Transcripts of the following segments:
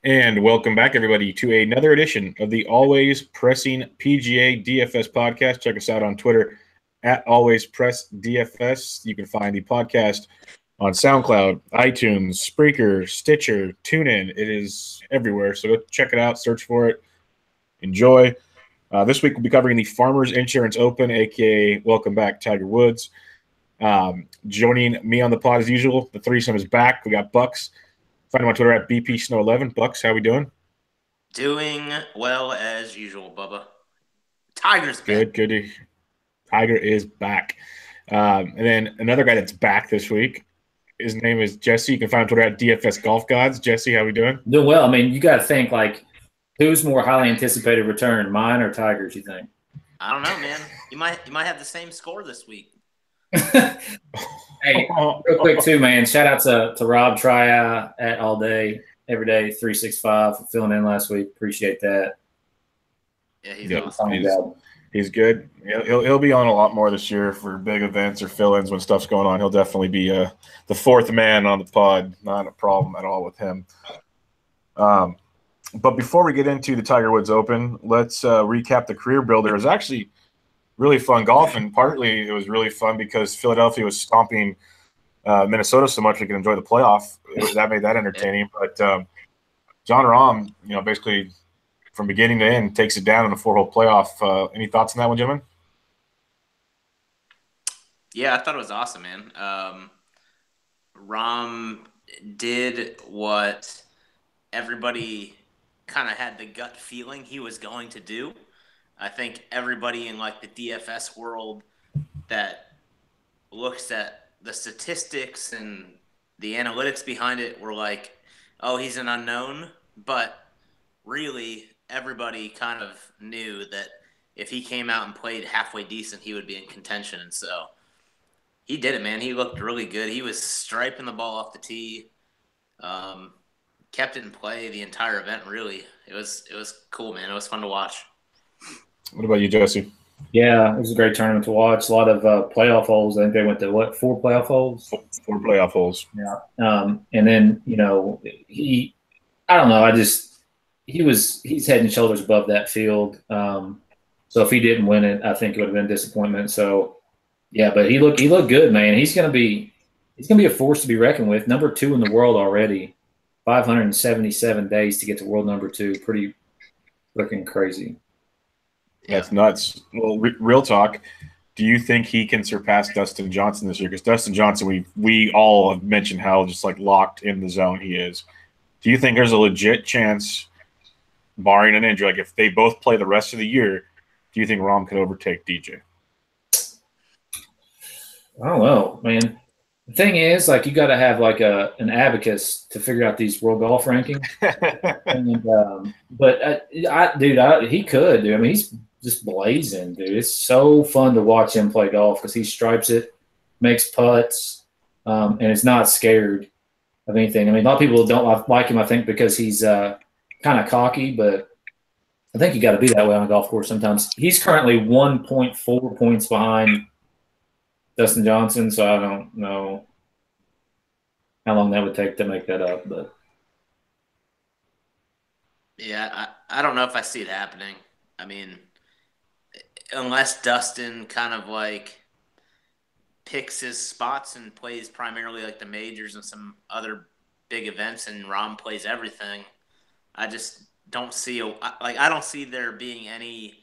And welcome back, everybody, to another edition of the Always Pressing PGA DFS podcast. Check us out on Twitter at Always Press DFS. You can find the podcast on SoundCloud, iTunes, Spreaker, Stitcher, TuneIn. It is everywhere, so go check it out, search for it, enjoy. This week we'll be covering the Farmers Insurance Open, aka welcome back Tiger Woods. Joining me on the pod as usual, the threesome is back. We got Bucks. Find him on Twitter at BPSnow11. Bucks, how we doing? Doing well as usual, Bubba. Tiger's back. Good. Tiger is back. And then another guy that's back this week, his name is Jesse. You can find him on Twitter at DFS Golf Gods. Jesse, how we doing? Doing well. I mean, you got to think, like, who's more highly anticipated return, mine or Tiger's, you think? I don't know, man. You might have the same score this week. Hey, real quick too, man. Shout out to Rob Try at All Day Every Day 365 for filling in last week. Appreciate that. Yeah, he's awesome. He's good. He'll be on a lot more this year for big events or fill-ins when stuff's going on. He'll definitely be the fourth man on the pod. Not a problem at all with him. But before we get into the Tiger Woods Open, let's recap the Career Builder. It was actually really fun golf, and partly it was really fun because Philadelphia was stomping Minnesota so much we could enjoy the playoff. That made that entertaining. But John Rahm, basically from beginning to end, takes it down in a 4-hole playoff. Any thoughts on that one, gentlemen? Yeah, I thought it was awesome, man. Rahm did what everybody kind of had the gut feeling he was going to do. I think everybody in like the DFS world that looks at the statistics and the analytics behind it were like, oh, he's an unknown. But really, everybody kind of knew that if he came out and played halfway decent, he would be in contention. And so he did it, man. He looked really good. He was striping the ball off the tee. Kept it in play the entire event, really. It was cool, man. It was fun to watch. What about you, Jesse? Yeah, it was a great tournament to watch. A lot of playoff holes. I think they went to, 4 playoff holes? 4 playoff holes. Yeah. And then, I don't know. He's head and shoulders above that field. So if he didn't win it, I think it would have been a disappointment. So, yeah, but he looked good, man. He's going to be a force to be reckoned with. Number 2 in the world already. 577 days to get to world number 2. Pretty freaking crazy. That's nuts. Well, real talk. Do you think he can surpass Dustin Johnson this year? Because Dustin Johnson, we all have mentioned how just like locked in the zone he is. Do you think there's a legit chance, barring an injury, like if they both play the rest of the year, do you think Rahm could overtake DJ? I don't know, man. The thing is, like, you got to have like an abacus to figure out these world golf rankings. But he could, dude. I mean, he's just blazing, dude. It's so fun to watch him play golf because he stripes it, makes putts, and is not scared of anything. I mean, a lot of people don't like him, I think, because he's kind of cocky, but I think you got to be that way on a golf course sometimes. He's currently 1.4 points behind Dustin Johnson, so I don't know how long that would take to make that up. But yeah, I don't know if I see it happening. I mean, unless Dustin kind of like picks his spots and plays primarily like the majors and some other big events, and Rahm plays everything, I just don't see I don't see there being any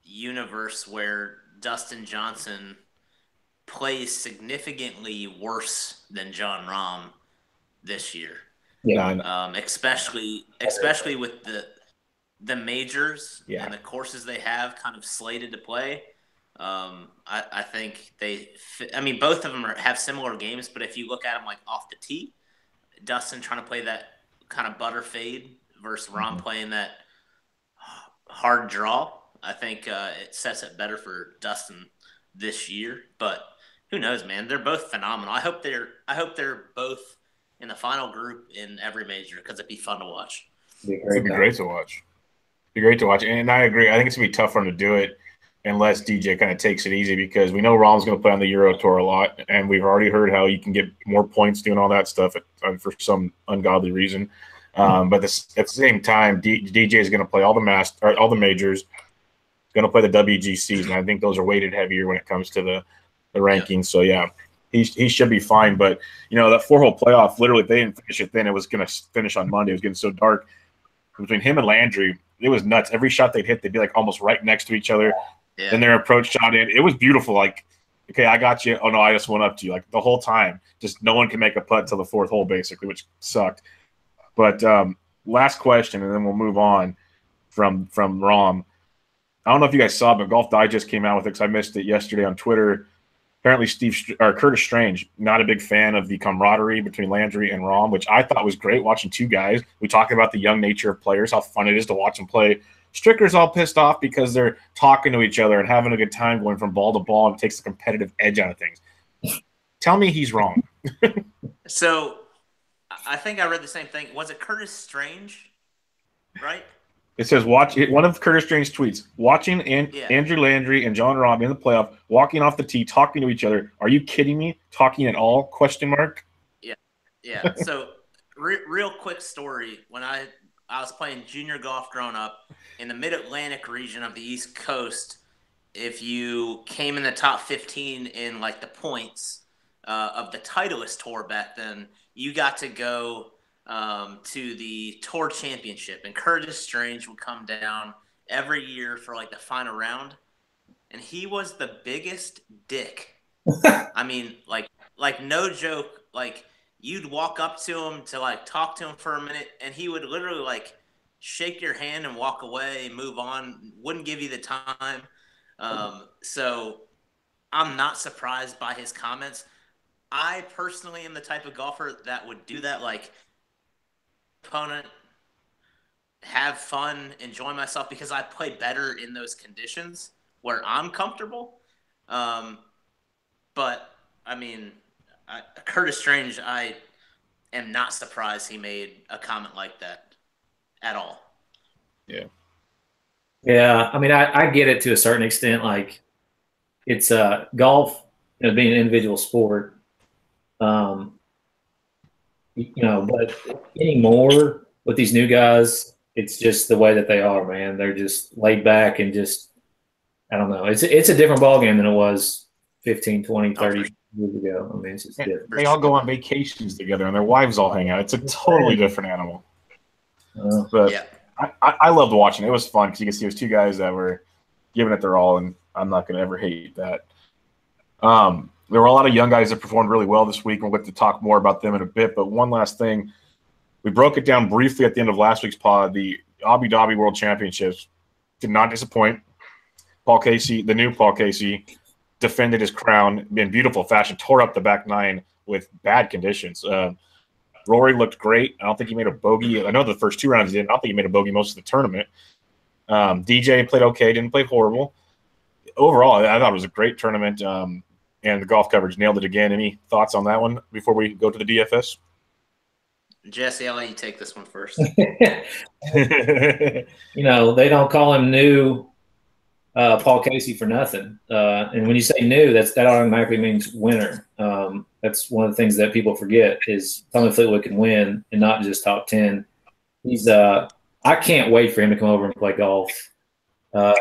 universe where Dustin Johnson plays significantly worse than Jon Rahm this year. Yeah, especially with the majors and the courses they have kind of slated to play. I think both of them have similar games, but if you look at them like off the tee, Dustin trying to play that kind of butter fade versus Rahm playing that hard draw, I think it sets it better for Dustin this year. But who knows, man? They're both phenomenal. I hope they're both in the final group in every major because it'd be fun to watch. It'd be great to watch. Be great to watch, and I agree. I think it's gonna be tough for him to do it unless DJ kind of takes it easy, because we know Rahm's going to play on the Euro Tour a lot, and we've already heard how you can get more points doing all that stuff for some ungodly reason. But at the same time, DJ is going to play all the majors, going to play the WGCs, and I think those are weighted heavier when it comes to the rankings. Yeah. So yeah, he should be fine. But that 4-hole playoff, literally, if they didn't finish it then, it was going to finish on Monday. It was getting so dark between him and Landry. It was nuts. Every shot they'd hit, they'd be like almost right next to each other. Yeah. Then their approach shot in. It was beautiful. Like, okay, I got you. Oh no, I just went up to you. Like the whole time, just no one can make a putt till the 4th hole, basically, which sucked. But last question, and then we'll move on from Rom. I don't know if you guys saw, but Golf Digest came out with it because I missed it yesterday on Twitter. Apparently, Curtis Strange, not a big fan of the camaraderie between Landry and Rahm, which I thought was great watching two guys. We talk about the young nature of players, how fun it is to watch them play. Stricker's all pissed off because they're talking to each other and having a good time going from ball to ball and takes the competitive edge out of things. Tell me he's wrong. So I think I read the same thing. Was it Curtis Strange, right? It says, one of Curtis Strange's tweets, watching Andrew Landry and John Rahm in the playoff, walking off the tee, talking to each other. Are you kidding me? Talking at all? ? Yeah. So real quick story. When I was playing junior golf growing up in the Mid-Atlantic region of the East Coast, if you came in the top 15 in like the points of the Titleist Tour back then, you got to go to the Tour Championship, and Curtis Strange would come down every year for like the final round, and he was the biggest dick. I mean, like no joke. Like you'd walk up to him to like talk to him for a minute, and he would literally like shake your hand and walk away, move on, wouldn't give you the time. So I'm not surprised by his comments. I personally am the type of golfer that would do that, like opponent, have fun, enjoy myself, because I play better in those conditions where I'm comfortable. But I mean, Curtis Strange, I am not surprised he made a comment like that at all. Yeah. Yeah. I mean, I get it to a certain extent. Like it's golf, being an individual sport. But anymore with these new guys, it's just the way that they are, man. They're just laid back and just, I don't know. It's a different ballgame than it was 15, 20, 30 years ago. I mean, it's just different. They all go on vacations together and their wives all hang out. It's a totally different animal. But yeah. I loved watching it. It was fun because you can see it was two guys that were giving it their all, and I'm not going to ever hate that. There were a lot of young guys that performed really well this week, and we'll get to talk more about them in a bit. But one last thing, we broke it down briefly at the end of last week's pod. The Abu Dhabi World Championships did not disappoint. Paul Casey, the new Paul Casey, defended his crown in beautiful fashion, tore up the back nine with bad conditions. Rory looked great. I don't think he made a bogey. I know the first 2 rounds he didn't. I don't think he made a bogey most of the tournament. DJ played okay, didn't play horrible. Overall, I thought it was a great tournament. And the golf coverage nailed it again. Any thoughts on that one before we go to the DFS? Jesse, I'll let you take this one first. They don't call him new Paul Casey for nothing. And when you say new, that automatically means winner. That's one of the things that people forget is Tommy Fleetwood can win and not just top 10. He's I can't wait for him to come over and play golf.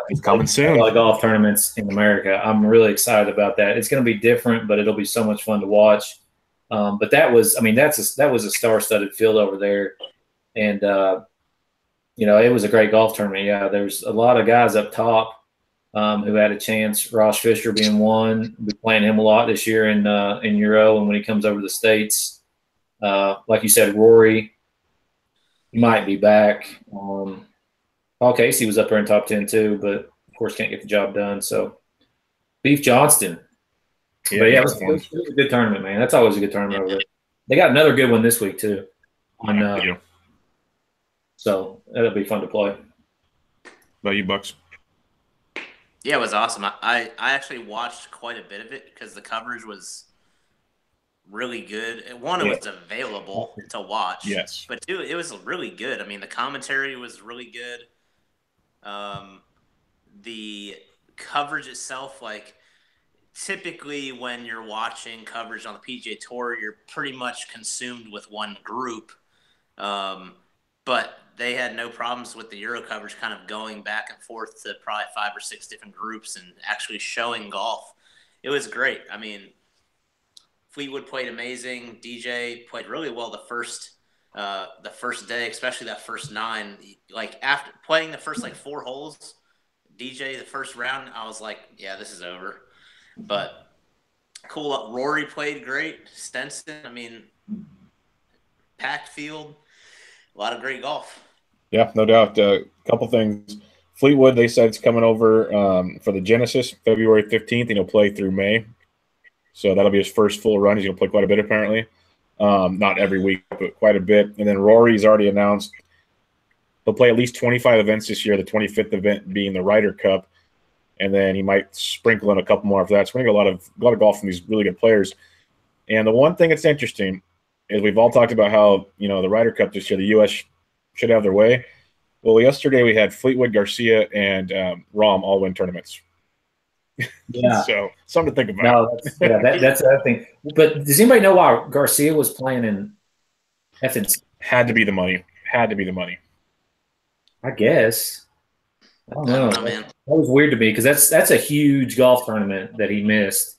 He's coming soon. Golf tournaments in America. I'm really excited about that. It's going to be different, but it'll be so much fun to watch. But that was a star-studded field over there, and it was a great golf tournament. Yeah, there's a lot of guys up top who had a chance. Ross Fisher being one. We're playing him a lot this year in Euro, and when he comes over to the States, like you said, Rory might be back. Paul Casey was up there in top 10 too, but of course can't get the job done. So Beef Johnston. Yeah, it was a good tournament, man. That's always a good tournament over there. They got another good one this week too. So that'll be fun to play. How about you, Bucks? Yeah, it was awesome. I actually watched quite a bit of it because the coverage was really good. One, it was available to watch. Yes. But two, it was really good. I mean, the commentary was really good. The coverage itself, like typically when you're watching coverage on the PGA Tour, you're pretty much consumed with one group. but they had no problems with the Euro coverage kind of going back and forth to probably 5 or 6 different groups and actually showing golf. It was great. I mean, Fleetwood played amazing. DJ played really well the first day, especially that first 9. Like after playing the first 4 holes, DJ the first round, I was like, yeah, this is over. But cool. Rory played great. Stenson, I mean, packed field, a lot of great golf. Yeah, no doubt. A couple things. Fleetwood, they said it's coming over for the Genesis February 15th, and he'll play through May. So that'll be his first full run. He's going to play quite a bit, apparently. Not every week, but quite a bit. And then Rory's already announced he'll play at least 25 events this year, the 25th event being the Ryder Cup. And then he might sprinkle in a couple more after that. So we're going to get a lot of golf from these really good players. And the one thing that's interesting is we've all talked about how, the Ryder Cup this year, the U.S. should have their way. Well, yesterday we had Fleetwood, Garcia, and Rahm all win tournaments. Yeah. So something to think about. No, that's the other thing. But does anybody know why Garcia was playing in FNC? Had to be the money. I guess. I don't know. Man. That was weird to me because that's a huge golf tournament that he missed.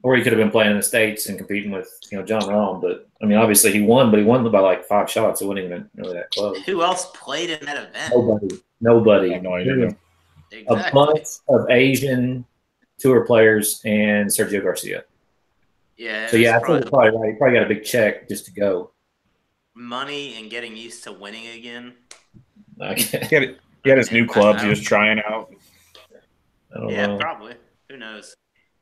Or he could have been playing in the States and competing with, John Rahm. But, I mean, obviously he won, but he won by 5 shots. It wasn't even really that close. Who else played in that event? Nobody. I have no idea. Exactly. A bunch of Asian tour players and Sergio Garcia. Yeah. So, I think you're probably right. He probably got a big check just to go. Money and getting used to winning again. Okay. He had his new clubs he was trying out. I don't know. Probably. Who knows?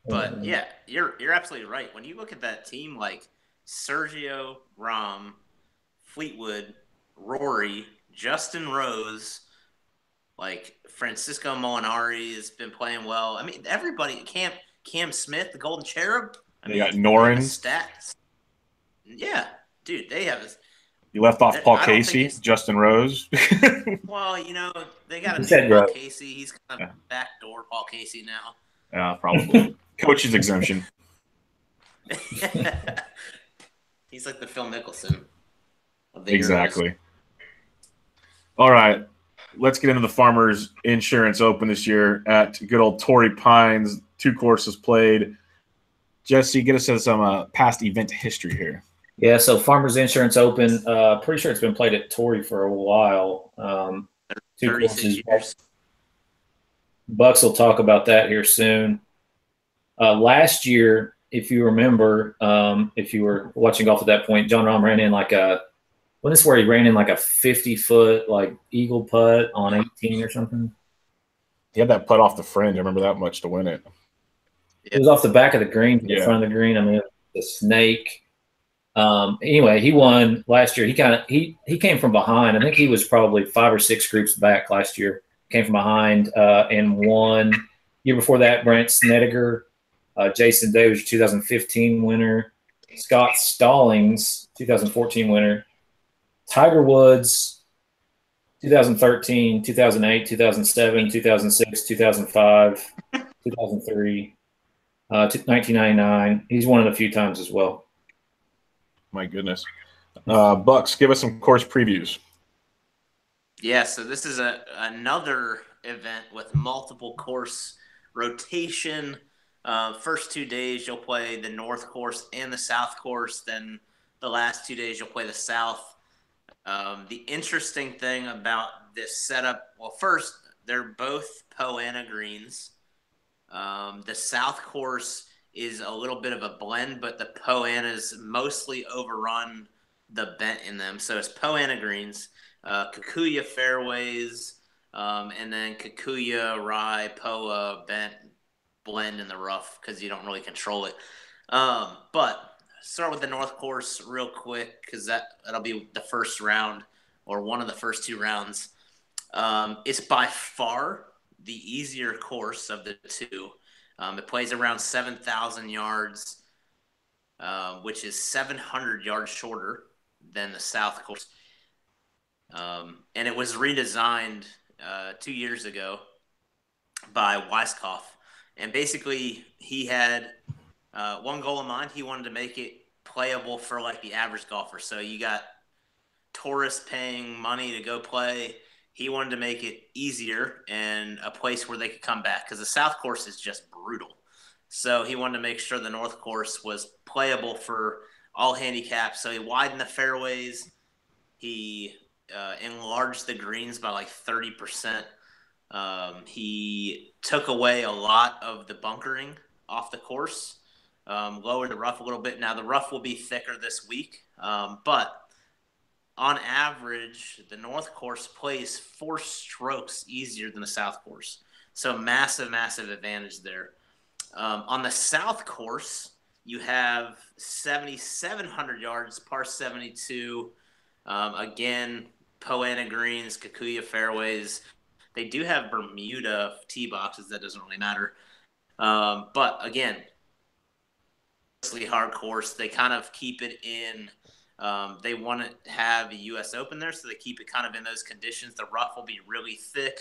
But, yeah, you're absolutely right. When you look at that team like Sergio, Rahm, Fleetwood, Rory, Justin Rose, Francisco Molinari has been playing well. I mean, everybody, Cam Smith, the Golden Cherub. They got Norins. Stats. Yeah, dude, they have You left off Paul Casey, Justin Rose. Well, they got a new Paul Casey. He's kind of backdoor Paul Casey now. Yeah, probably. Coach's exemption. He's like the Phil Mickelson. Exactly. Heroes. All right. Let's get into the Farmers Insurance Open this year at good old Torrey Pines. 2 courses played. Jesse, get us some past event history here. Yeah, so Farmers Insurance Open, pretty sure it's been played at Torrey for a while. 2 courses. Years. Bucks will talk about that here soon. Last year, if you remember, if you were watching golf at that point, John Rahm ran in when is where he ran in a 50-foot eagle putt on 18 or something? He had that putt off the fringe. I remember that much to win it. It was off the back of the green to the front of the green. I mean, the snake. Anyway, he won last year. He came from behind. I think he was probably 5 or 6 groups back last year. Came from behind and won. Year before that, Brent Snedeker, Jason Day was your 2015 winner, Scott Stallings, 2014 winner, Tiger Woods, 2013, 2008, 2007, 2006, 2005, 2003, 1999. He's won it a few times as well. My goodness. Bucks, give us some course previews. Yeah, so this is another event with multiple course rotation. First 2 days, you'll play the North course and the South course. Then the last 2 days, you'll play the South. The interesting thing about this setup, well, first, they're both Poana greens. The South course is a little bit of a blend, but the Poanas mostly overrun the bent in them. So it's Poana greens, Kikuyu fairways, and then Kikuyu, Rye, Poa, bent, blend in the rough because you don't really control it. But start with the North course real quick because that'll be the first round or one of the first 2 rounds. It's by far the easier course of the 2. It plays around 7,000 yards, which is 700 yards shorter than the South course. And it was redesigned 2 years ago by Weiskopf. And basically, he had one goal in mind. He wanted to make it playable for the average golfer. So you got tourists paying money to go play. He wanted to make it easier and a place where they could come back because the South Course is just brutal. So he wanted to make sure the North Course was playable for all handicaps. So he widened the fairways. He enlarged the greens by like 30%. He took away a lot of the bunkering off the course, lowered the rough a little bit. Now, the rough will be thicker this week, but on average, the North Course plays 4 strokes easier than the South Course. So massive, massive advantage there. On the South Course, you have 7,700 yards, par 72. Again, Poana greens, Kikuyu fairways. They do have Bermuda tee boxes. That doesn't really matter. But again, hard course. They kind of keep it in. They want to have a U.S. Open there, so they keep it kind of in those conditions. The rough will be really thick.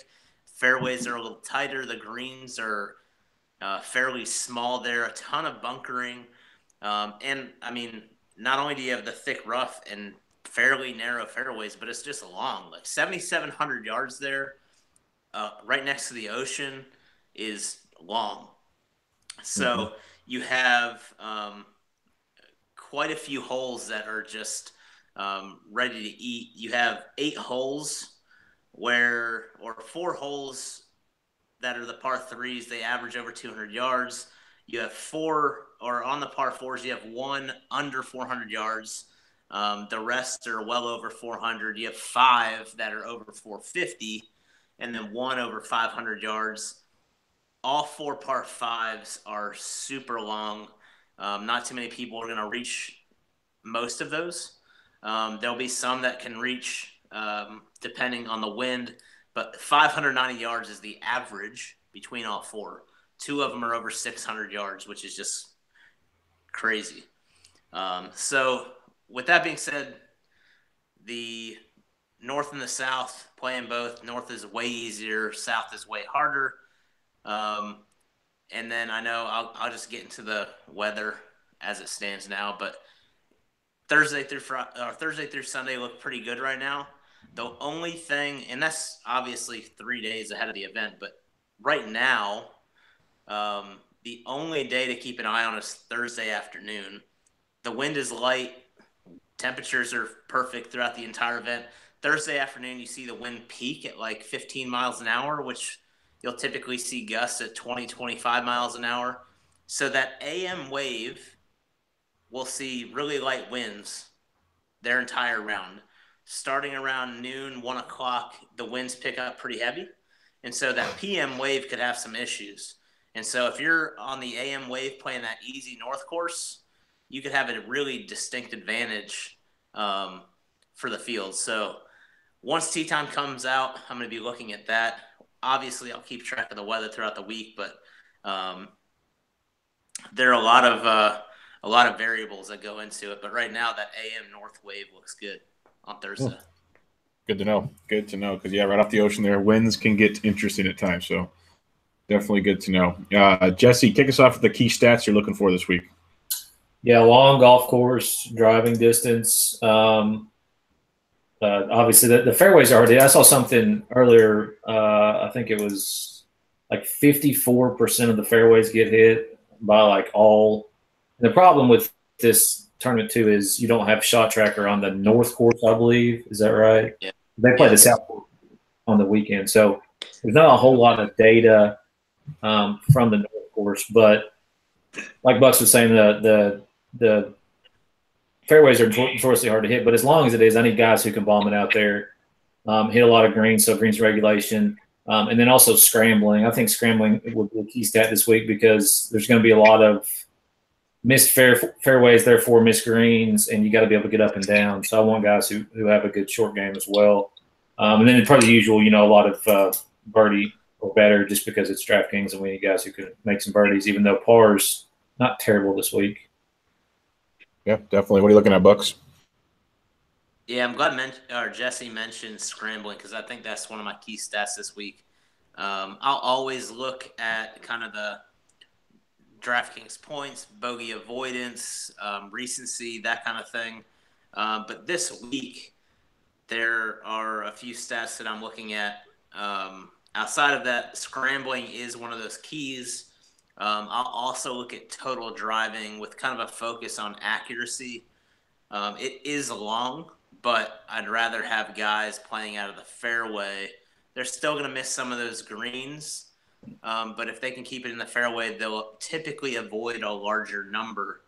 Fairways are a little tighter. The greens are fairly small there. A ton of bunkering. And, I mean, not only do you have the thick rough and fairly narrow fairways, but it's just long. Like 7,700 yards there, right next to the ocean, is long. So you have quite a few holes that are just ready to eat. You have 8 holes or 4 holes that are the par 3s. They average over 200 yards. You have 4, or on the par 4s, you have 1 under 400 yards. The rest are well over 400. You have 5 that are over 450, and then 1 over 500 yards. All 4 par 5s are super long. Not too many people are going to reach most of those. There'll be some that can reach, depending on the wind, but 590 yards is the average between all 4. 2 of them are over 600 yards, which is just crazy. So with that being said, the North and the South playing both. North is way easier. South is way harder. And then I know I'll just get into the weather as it stands now, but Thursday through Sunday look pretty good right now. The only thing, and that's obviously 3 days ahead of the event, but right now, the only day to keep an eye on is Thursday afternoon. The wind is light. Temperatures are perfect throughout the entire event. Thursday afternoon, you see the wind peak at like 15 miles an hour, which you'll typically see gusts at 20, 25 miles an hour. So that AM wave will see really light winds their entire round. Starting around noon, 1 o'clock, the winds pick up pretty heavy. And so that PM wave could have some issues. And so if you're on the AM wave playing that easy North Course, you could have a really distinct advantage for the field. So once tee time comes out, I'm going to be looking at that. Obviously, I'll keep track of the weather throughout the week, but there are a lot of variables that go into it. But right now, that AM north wave looks good on Thursday. Good to know. Good to know because, yeah, right off the ocean there, winds can get interesting at times. So definitely good to know. Jesse, kick us off with the key stats you're looking for this week. Yeah, long golf course, driving distance. Obviously, the fairways are hard. I saw something earlier. I think it was like 54% of the fairways get hit by like all. And the problem with this tournament too is you don't have shot tracker on the North Course, I believe. Is that right? Yeah. They play the South Course on the weekend, so there's not a whole lot of data from the North Course. But like Bucks was saying, the fairways are notoriously hard to hit, but as long as it is, I need guys who can bomb it out there, hit a lot of greens, so greens regulation, and then also scrambling. I think scrambling will be a key stat this week because there's going to be a lot of missed fairways, therefore missed greens, and you got to be able to get up and down. So I want guys who have a good short game as well. And then probably the usual, a lot of birdie or better just because it's DraftKings and we need guys who can make some birdies, even though par's not terrible this week. Yeah, definitely. What are you looking at, Bucks? Yeah, I'm glad Jesse mentioned scrambling because I think that's one of my key stats this week. I'll always look at kind of the DraftKings points, bogey avoidance, recency, that kind of thing. But this week, there are a few stats that I'm looking at. Outside of that, scrambling is one of those keys. I'll also look at total driving with kind of a focus on accuracy. It is long, but I'd rather have guys playing out of the fairway. They're still going to miss some of those greens, but if they can keep it in the fairway, they'll typically avoid a larger number.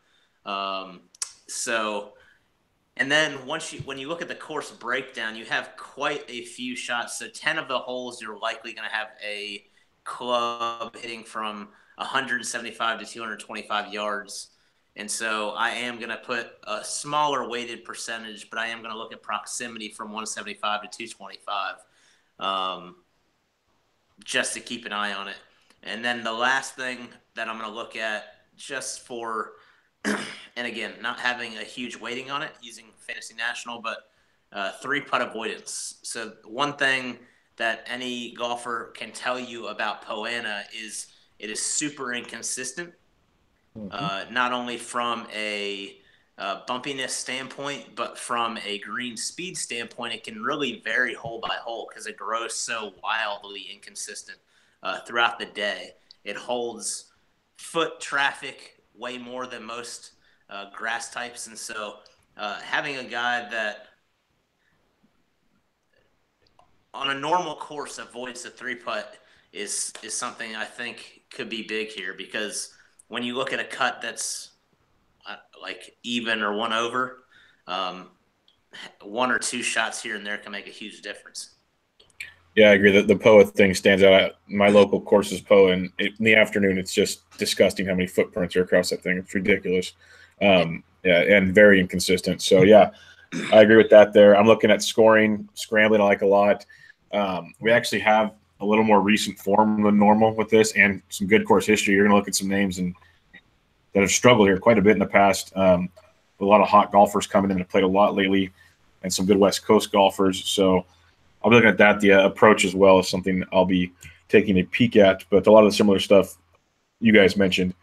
And then when you look at the course breakdown, you have quite a few shots. So 10 of the holes, you're likely going to have a club hitting from 175 to 225 yards. And so I am going to put a smaller weighted percentage, but I am going to look at proximity from 175 to 225 just to keep an eye on it. And then the last thing that I'm going to look at just for – and again, not having a huge weighting on it using Fantasy National, but three-putt avoidance. So one thing that any golfer can tell you about Poana is it is super inconsistent, not only from a bumpiness standpoint, but from a green speed standpoint. It can really vary hole by hole because it grows so wildly inconsistent throughout the day. It holds foot traffic way more than most grass types. And so having a guy that on a normal course avoids the three-putt is something I think could be big here, because when you look at a cut that's like even or one over, one or two shots here and there can make a huge difference. Yeah, I agree that the POA thing stands out. My local course is POA, and in the afternoon, it's just disgusting how many footprints are across that thing. It's ridiculous. Yeah, and very inconsistent. So, yeah, I agree with that there. I'm looking at scoring, scrambling I like a lot. We actually have a little more recent form than normal with this and some good course history. You're going to look at some names that have struggled here quite a bit in the past. A lot of hot golfers coming in and played a lot lately, and some good West Coast golfers. So, I'll be looking at that. The approach as well is something I'll be taking a peek at, but a lot of the similar stuff you guys mentioned.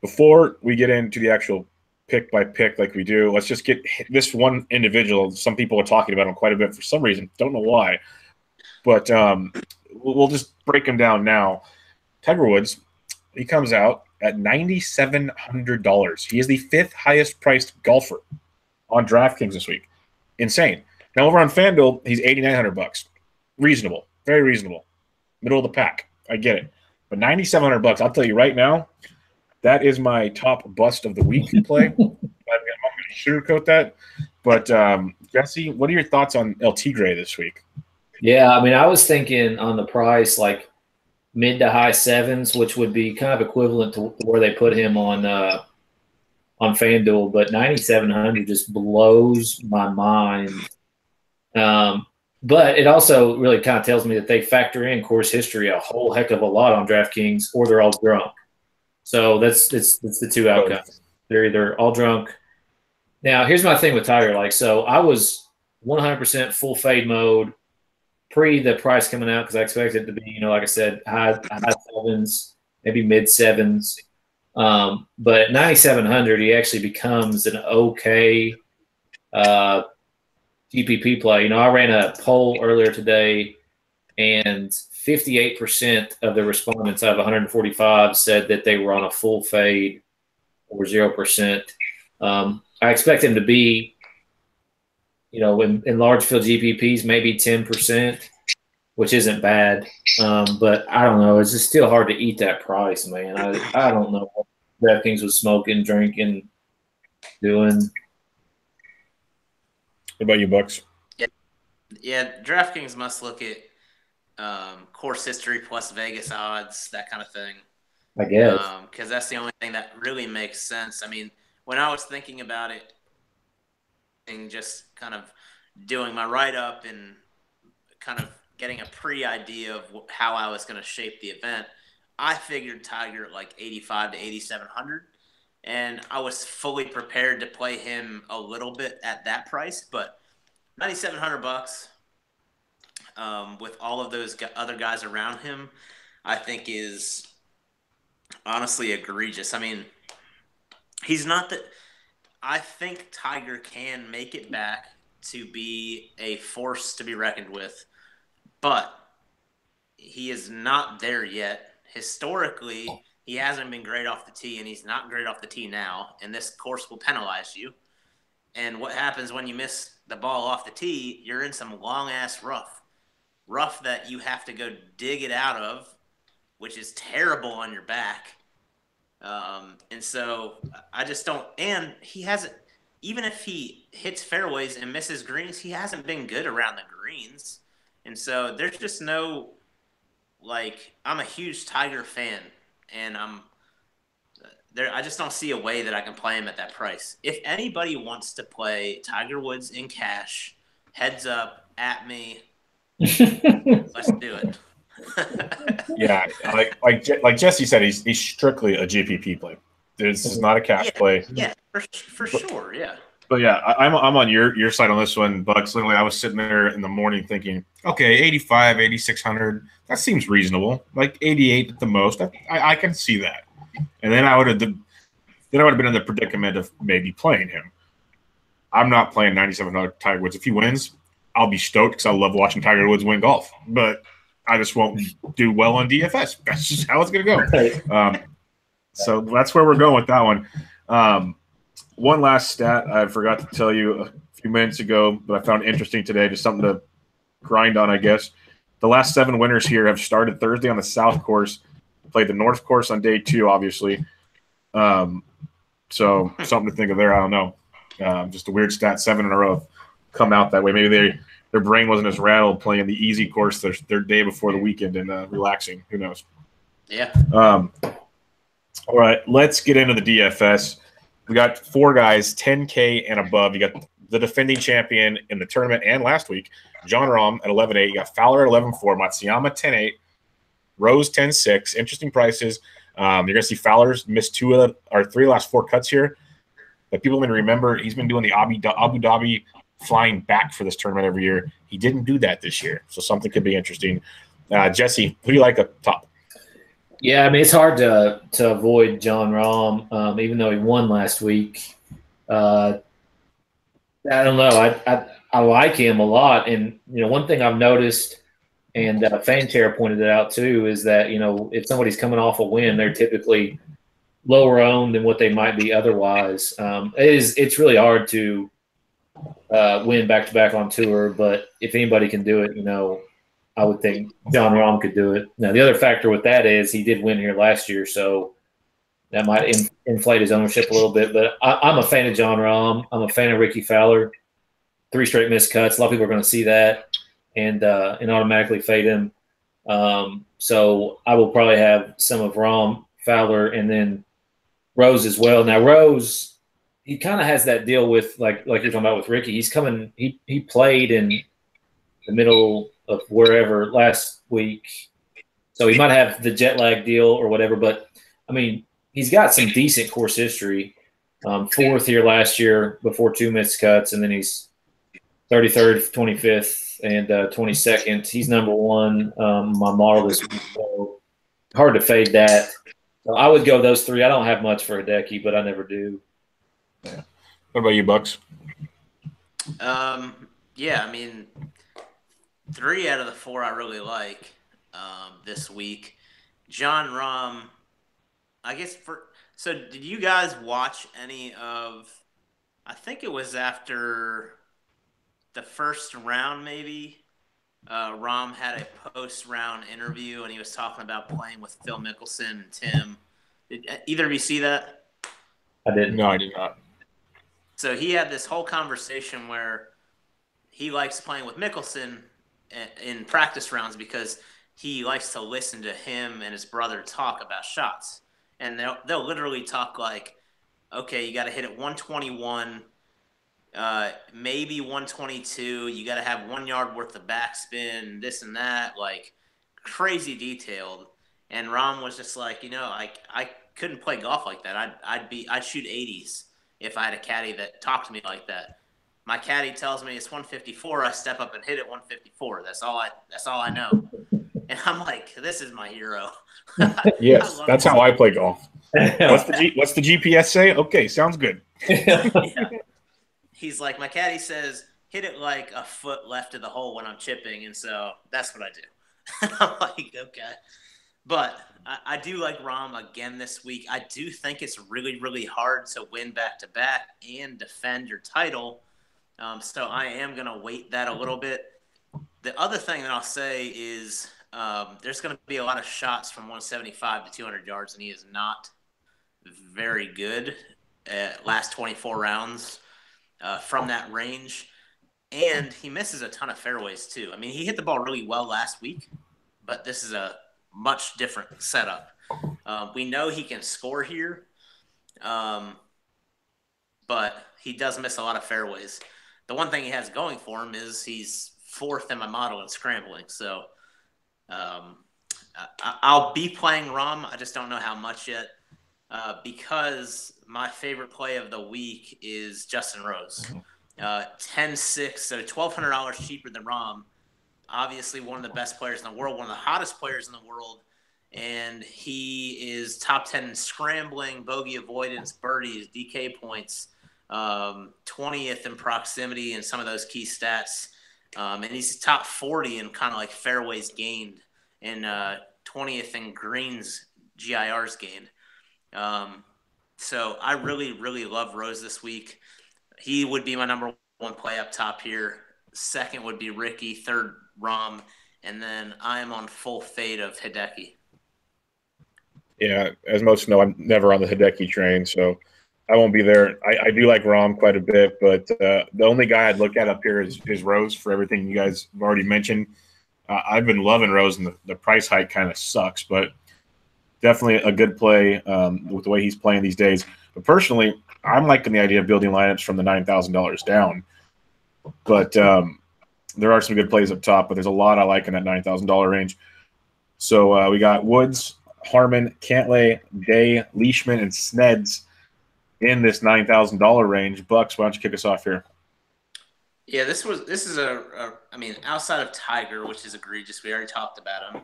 Before we get into the actual pick by pick like we do, let's just get this one individual. Some people are talking about him quite a bit for some reason. Don't know why. But we'll just break him down now. Tiger Woods, he comes out at $9,700. He is the fifth highest priced golfer on DraftKings this week. Insane. Now over on FanDuel, he's $8,900. Reasonable, very reasonable, middle of the pack. I get it, but $9,700. I'll tell you right now, that is my top bust of the week play. I'm going to sugarcoat that. But Jesse, what are your thoughts on El Tigre this week? Yeah, I mean, I was thinking on the price like mid to high sevens, which would be kind of equivalent to where they put him on FanDuel, but 9,700 just blows my mind. But it also really kind of tells me that they factor in course history a whole heck of a lot on DraftKings, or they're all drunk. So that's the two outcomes. They're either all drunk. Now, here's my thing with Tiger. Like, so I was 100% full fade mode pre the price coming out because I expected it to be, like I said, high sevens, maybe mid sevens. But at 9,700, he actually becomes an okay GPP play. I ran a poll earlier today, and 58% of the respondents out of 145 said that they were on a full fade or 0%. I expect him to be, in large field GPPs, maybe 10%, which isn't bad. But I don't know. It's just still hard to eat that price, man. I don't know what DraftKings was smoking, drinking, doing. What about you, Bucks? Yeah, DraftKings must look at course history plus Vegas odds, that kind of thing. I guess. Because that's the only thing that really makes sense. I mean, when I was thinking about it and just kind of doing my write-up and kind of getting a pre-idea of how I was going to shape the event, I figured Tiger at like 85 to 8,700. And I was fully prepared to play him a little bit at that price, but $9,700 with all of those other guys around him, I think is honestly egregious. I mean, he's not that. I think Tiger can make it back to be a force to be reckoned with, but he is not there yet. Historically, he hasn't been great off the tee, and he's not great off the tee now, and this course will penalize you. And what happens when you miss the ball off the tee? You're in some long-ass rough that you have to go dig it out of, which is terrible on your back. And so I just don't – and he hasn't – even if he hits fairways and misses greens, he hasn't been good around the greens. And so there's just no – like, I'm a huge Tiger fan, and I just don't see a way that I can play him at that price. If anybody wants to play Tiger Woods in cash, heads up, at me. Let's do it. Yeah, like Jesse said, he's strictly a GPP play. This is not a cash play. Yeah, for sure, yeah. But yeah, I'm on your side on this one, Bucks. Literally, I was sitting there in the morning thinking, okay, 85, 8,600, that seems reasonable. Like 88 at the most, I can see that. And then I would have been in the predicament of maybe playing him. I'm not playing 9,700 Tiger Woods. If he wins, I'll be stoked because I love watching Tiger Woods win golf. But I just won't do well on DFS. That's just how it's going to go. So that's where we're going with that one. One last stat I forgot to tell you a few minutes ago, but I found interesting today, just something to grind on, I guess. The last 7 winners here have started Thursday on the South course, played the North course on day 2, obviously. So something to think of there. I don't know. Just a weird stat, 7 in a row come out that way. Maybe their brain wasn't as rattled playing the easy course their day before the weekend and relaxing. Who knows? Yeah. All right, let's get into the DFS. We got 4 guys, 10K and above. You got the defending champion in the tournament and last week, Jon Rahm at 11.8. You got Fowler at 11.4, Matsuyama 10.8, Rose 10.6. Interesting prices. You're going to see Fowler's missed 3 last 4 cuts here. But people may remember he's been doing the Abu Dhabi flying back for this tournament every year. He didn't do that this year, so something could be interesting. Jesse, who do you like up top? Yeah, I mean, it's hard to avoid Jon Rahm, even though he won last week. I don't know. I like him a lot. And, one thing I've noticed, and Fanchair pointed it out too, is that, if somebody's coming off a win, they're typically lower owned than what they might be otherwise. It's really hard to win back-to-back on tour, but if anybody can do it, I would think Jon Rahm could do it. Now, the other factor with that is he did win here last year, so that might inflate his ownership a little bit. But I'm a fan of Jon Rahm. I'm a fan of Ricky Fowler. 3 straight missed cuts. A lot of people are going to see that and automatically fade him. So I will probably have some of Rahm, Fowler, and then Rose as well. Now, Rose, he kind of has that deal with, like you're talking about with Ricky. He's coming – he played in the middle – of wherever last week. So he might have the jet lag deal or whatever, but I mean, he's got some decent course history. 4th here last year before 2 missed cuts, and then he's 33rd, 25th, and 22nd. He's number 1 my model this week, so hard to fade that. So I would go those 3. I don't have much for Hideki, but I never do. Yeah. What about you, Bucks? Yeah, I mean, 3 out of the 4 I really like this week. Jon Rahm, I guess so did you guys watch any of, I think it was after the first round maybe, Rahm had a post-round interview and he was talking about playing with Phil Mickelson and Tim. Did either of you see that? I didn't. No, I did not. So he had this whole conversation where he likes playing with Mickelson in practice rounds because he likes to listen to him and his brother talk about shots. And they'll literally talk like, okay, you got to hit it 121, maybe 122. You got to have 1 yard worth of backspin, this and that, like crazy detailed. And Rahm was just like, I couldn't play golf like that. I'd shoot 80s if I had a caddy that talked to me like that. My caddy tells me it's 154. I step up and hit it 154. That's all I know. And I'm like, this is my hero. Yes, that's how I play golf. What's the GPS say? Okay, sounds good. Yeah. He's like, my caddy says hit it like a foot left of the hole when I'm chipping, and so that's what I do. And I'm like, okay. But I do like Rahm again this week. I do think it's really, really hard to win back-to-back and defend your title. So I am going to weight that a little bit. The other thing that I'll say is there's going to be a lot of shots from 175 to 200 yards, and he is not very good at last 24 rounds from that range. And he misses a ton of fairways too. I mean, he hit the ball really well last week, but this is a much different setup. We know he can score here, but he does miss a lot of fairways. The one thing he has going for him is he's fourth in my model in scrambling. So I'll be playing Rahm. I just don't know how much yet because my favorite play of the week is Justin Rose. 10-6, so $1,200 cheaper than Rahm. Obviously one of the best players in the world, one of the hottest players in the world, and he is top 10 in scrambling, bogey avoidance, birdies, DK points, 20th in proximity and some of those key stats. And he's top 40 in kind of like fairways gained and 20th in greens GIRs gained. So I really, really love Rose this week. He would be my number one play up top here. Second would be Ricky. Third, Rahm. And then I am on full fade of Hideki. Yeah, as most know, I'm never on the Hideki train, so I won't be there. I do like Rahm quite a bit, but the only guy I'd look at up here is Rose for everything you guys have already mentioned. I've been loving Rose, and the price hike kind of sucks, but definitely a good play with the way he's playing these days. But personally, I'm liking the idea of building lineups from the $9,000 down. But there are some good plays up top, but there's a lot I like in that $9,000 range. So we got Woods, Harmon, Cantlay, Day, Leishman, and Sneds in this $9,000 range. Bucks, why don't you kick us off here? Yeah, this is I mean, outside of Tiger, which is egregious, we already talked about him.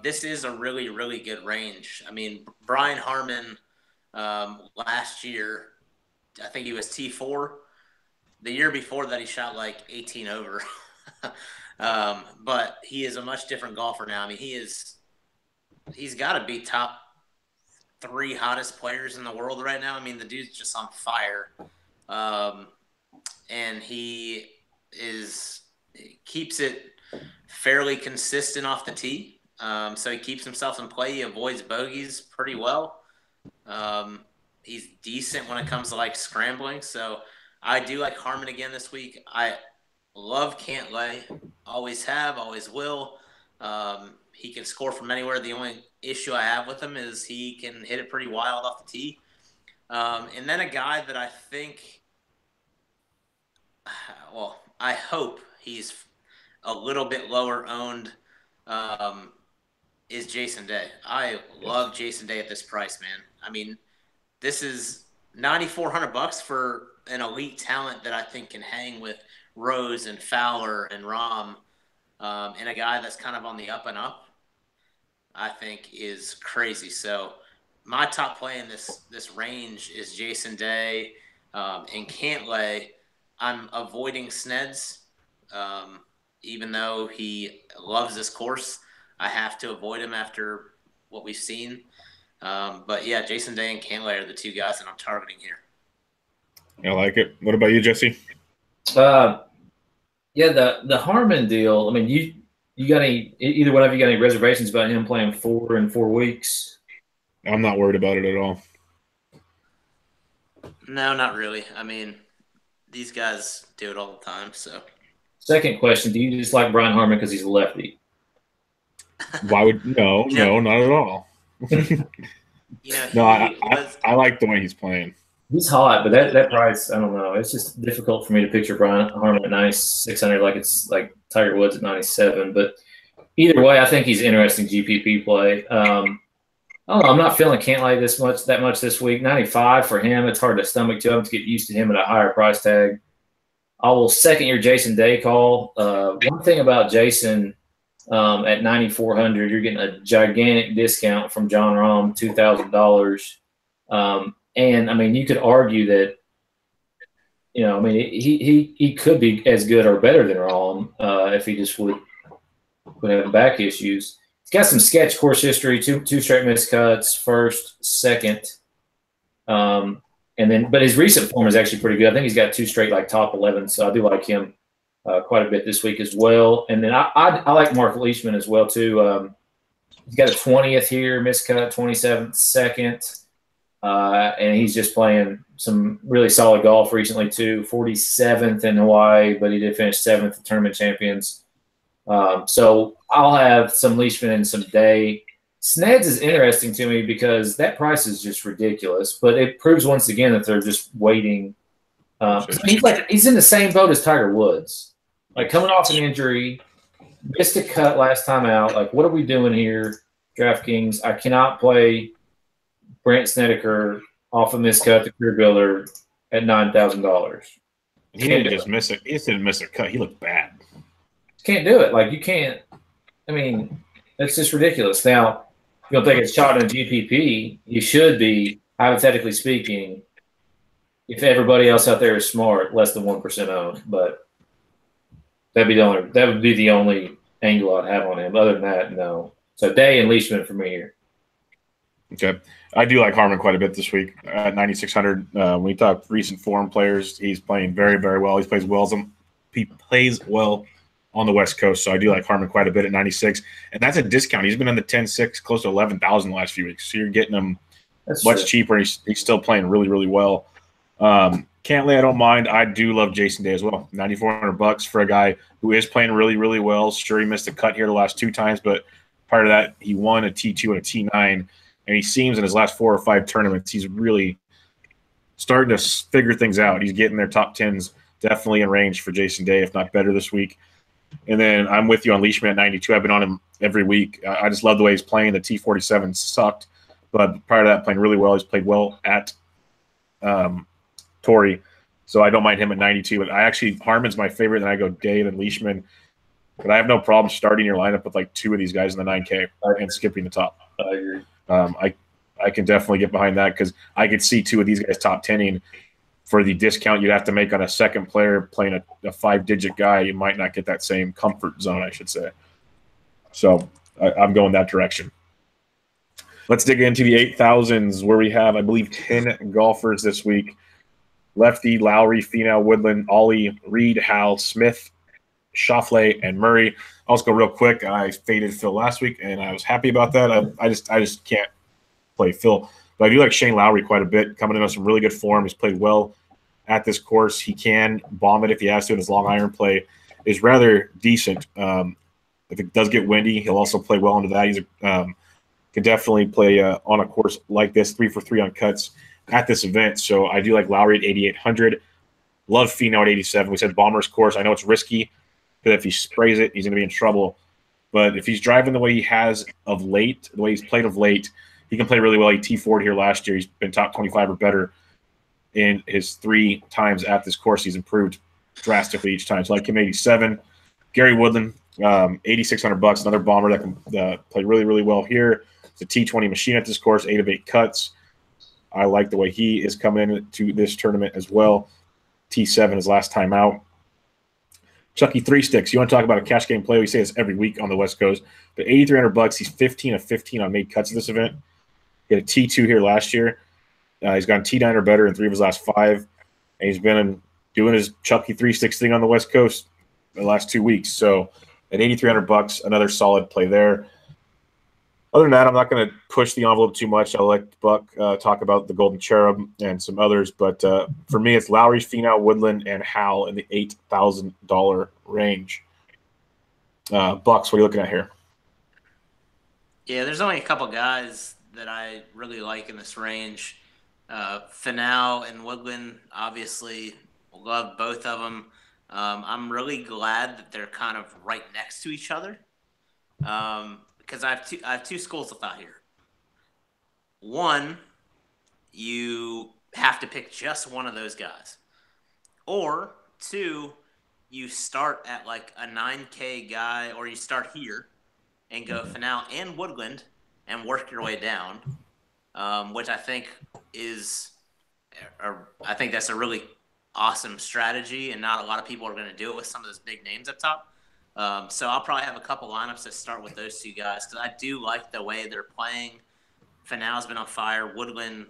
This is a really, really good range. I mean, Brian Harmon last year, I think he was T4. The year before that, he shot like 18 over. But he is a much different golfer now. I mean, he's got to be top 3 hottest players in the world right now. I mean, the dude's just on fire. And he keeps it fairly consistent off the tee. So he keeps himself in play. He avoids bogeys pretty well. He's decent when it comes to like scrambling. So I do like Harmon again this week. I love Cantlay. Always have, always will. He can score from anywhere. The only issue I have with him is he can hit it pretty wild off the tee. And then a guy that I think, well, I hope he's a little bit lower owned is Jason Day. I love Jason Day at this price, man. I mean, this is $9,400 for an elite talent that I think can hang with Rose and Fowler and Rahm, and a guy that's kind of on the up and up, I think is crazy. So my top play in this range is Jason Day and Cantlay. I'm avoiding Sneds, even though he loves this course. I have to avoid him after what we've seen. But yeah, Jason Day and Cantlay are the 2 guys that I'm targeting here. I like it. What about you, Jesse? Yeah, the Harmon deal. I mean, you got either one of you got any reservations about him playing 4 in 4 weeks? I'm not worried about it at all. No, not really. I mean, these guys do it all the time. So, second question: do you just like Brian Harmon because he's a lefty? Why would no, not at all. I like the way he's playing. He's hot, but that price, I don't know. It's just difficult for me to picture Brian Harmon at 9,600 like it's like Tiger Woods at 97. But either way, I think he's interesting GPP play. I don't know. I'm not feeling Cantlay that much this week. 95 for him. It's hard to stomach to get used to him at a higher price tag. I will second your Jason Day call. One thing about Jason at 9,400, you're getting a gigantic discount from John Rahm, $2,000. And I mean, you could argue that I mean, he could be as good or better than Rahm if he just would have back issues. He's got some sketch course history, two straight missed cuts, first, second. But his recent form is actually pretty good. I think he's got two straight like top 11, so I do like him quite a bit this week as well. And then I like Mark Leishman as well too. He's got a 20th here, miscut, 27th, second, and he's just playing some really solid golf recently too. 47th in Hawaii, but he did finish 7th at Tournament Champions. So I'll have some Leishman and some Day. Sneds is interesting to me because that price is just ridiculous, but it proves once again that they're just waiting. He's in the same boat as Tiger Woods, like coming off an injury, missed a cut last time out. Like, what are we doing here, DraftKings? I cannot play Brent Snedeker off a miscut, the career builder at $9,000. He didn't just miss it. He just didn't miss a cut. He looked bad. Can't do it. Like, you can't. I mean, that's just ridiculous. Now, if you'll take a shot in a GPP, you should be, hypothetically speaking, if everybody else out there is smart, less than 1% owned. But that would be the only angle I'd have on him. Other than that, no. So Day and Leishman for me here. Okay. I do like Harman quite a bit this week at 9,600. When we talk recent form players, he's playing very, very well. He plays well on the West Coast, so I do like Harman quite a bit at 96. And that's a discount. He's been in the 10-6, close to 11,000 the last few weeks. So you're getting him much cheaper. He's still playing really, really well. Cantley, I don't mind. I do love Jason Day as well. $9,400 for a guy who is playing really, really well. Sure, he missed a cut here the last two times, but part of that, he won a T2 and a T9. And he seems in his last 4 or 5 tournaments, he's really starting to figure things out. He's getting their top 10s definitely in range for Jason Day, if not better this week. And then I'm with you on Leishman at 92. I've been on him every week. I just love the way he's playing. The T47 sucked, but prior to that, playing really well. He's played well at Torrey, so I don't mind him at 92. But Harman's my favorite, and I go Day and Leishman. But I have no problem starting your lineup with like 2 of these guys in the 9K and skipping the top. I agree. I can definitely get behind that because I could see 2 of these guys top 10ing for the discount you'd have to make on a second player playing a 5-digit guy. You might not get that same comfort zone, I should say. So I'm going that direction. Let's dig into the 8,000s where we have, I believe, 10 golfers this week. Lefty, Lowry, Finau, Woodland, Ollie, Reed, Howell, Smith, Schauffele, and Murray. I'll just go real quick. I faded Phil last week, and I was happy about that. I just can't play Phil. But I do like Shane Lowry quite a bit, coming in on some really good form. He's played well at this course. He can bomb it if he has to, and his long iron play is rather decent. If it does get windy, he'll also play well into that. He's can definitely play on a course like this, 3 for 3 on cuts at this event. So I do like Lowry at 8,800. Love Finau at 87. We said bomber's course. I know it's risky, but if he sprays it, he's going to be in trouble. But if he's driving the way he has of late, the way he's played of late, he can play really well. He T4'd here last year. He's been top 25 or better in his 3 times at this course. He's improved drastically each time. So I like him 87. Gary Woodland, $8,600, another bomber that can play really, really well here. It's a T20 machine at this course, 8 of 8 cuts. I like the way he is coming into this tournament as well. T7 his last time out. Chucky 3 Sticks. You want to talk about a cash game play? We say this every week on the West Coast. But $8,300, he's 15 of 15 on made cuts at this event. He had a T2 here last year. He's gone T9 or better in 3 of his last 5. And he's been doing his Chucky 3 Sticks thing on the West Coast the last 2 weeks. So at $8,300, another solid play there. Other than that, I'm not going to push the envelope too much. I'll let Buck talk about the Golden Cherub and some others. But for me, it's Lowry, Finau, Woodland, and Howell in the $8,000 range. Bucks, what are you looking at here? Yeah, there's only a couple guys that I really like in this range. Finau and Woodland, obviously, love both of them. I'm really glad that they're kind of right next to each other. Because I have two schools of thought here. One, you have to pick just one of those guys. Or 2, you start at like a 9K guy, or you start here and go Finau and Woodland and work your way down, which I think that's a really awesome strategy, and not a lot of people are going to do it with some of those big names up top. So I'll probably have a couple lineups that start with those two guys because I do like the way they're playing. Finau's been on fire. Woodland,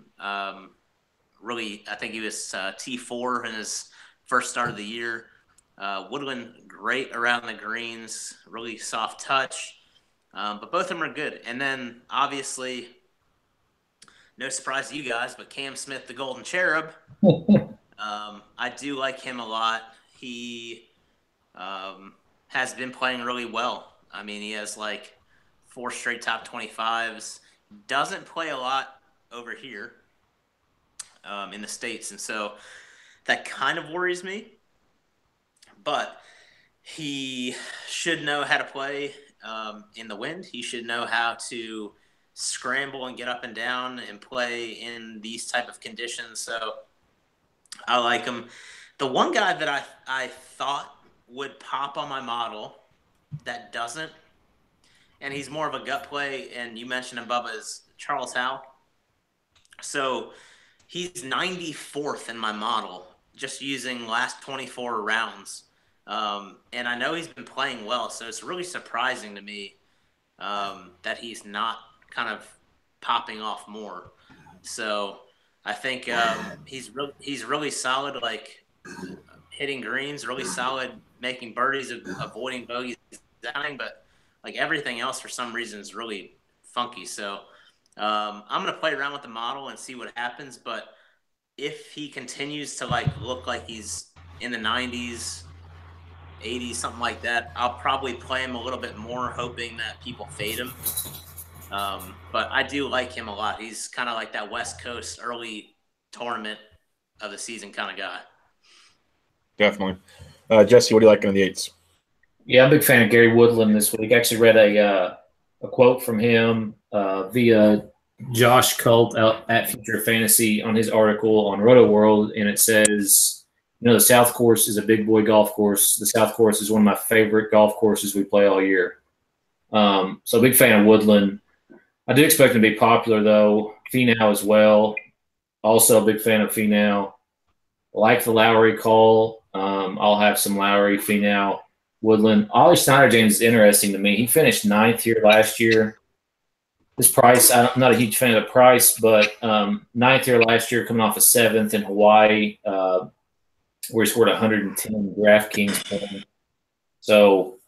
really, I think he was T4 in his first start of the year. Woodland, great around the greens, really soft touch. But both of them are good. And then, obviously, no surprise to you guys, but Cam Smith, the Golden Cherub, I do like him a lot. He has been playing really well. I mean, he has like 4 straight top 25s. Doesn't play a lot over here in the States, and so that kind of worries me. But he should know how to play in the wind. He should know how to scramble and get up and down and play in these type of conditions. So I like him. The one guy that I thought would pop on my model that doesn't, and he's more of a gut play, and you mentioned him, Bubba, is Charles Howell. So he's 94th in my model, just using last 24 rounds. And I know he's been playing well, so it's really surprising to me that he's not kind of popping off more. So I think he's really solid, like hitting greens, really solid, making birdies, avoiding bogeys, but like everything else for some reason is really funky. So I'm going to play around with the model and see what happens. But if he continues to like look like he's in the 90s, 80s, something like that, I'll probably play him a little bit more, hoping that people fade him. But I do like him a lot. He's kind of like that West Coast early tournament of the season kind of guy. Definitely. Jesse, what do you like in the 8s? Yeah, I'm a big fan of Gary Woodland this week. I actually read a quote from him via Josh Colt out at Future Fantasy on his article on Roto World, and it says, the South Course is a big boy golf course. The South Course is one of my favorite golf courses we play all year. So big fan of Woodland. I do expect him to be popular, though. Finau as well. Also a big fan of Finau. Like the Lowry call. I'll have some Lowry, Finau, Woodland. Ollie Snyder-James is interesting to me. He finished 9th here last year. His price, I'm not a huge fan of the price, but 9th here last year, coming off a 7th in Hawaii, where he scored 110 DraftKings points. So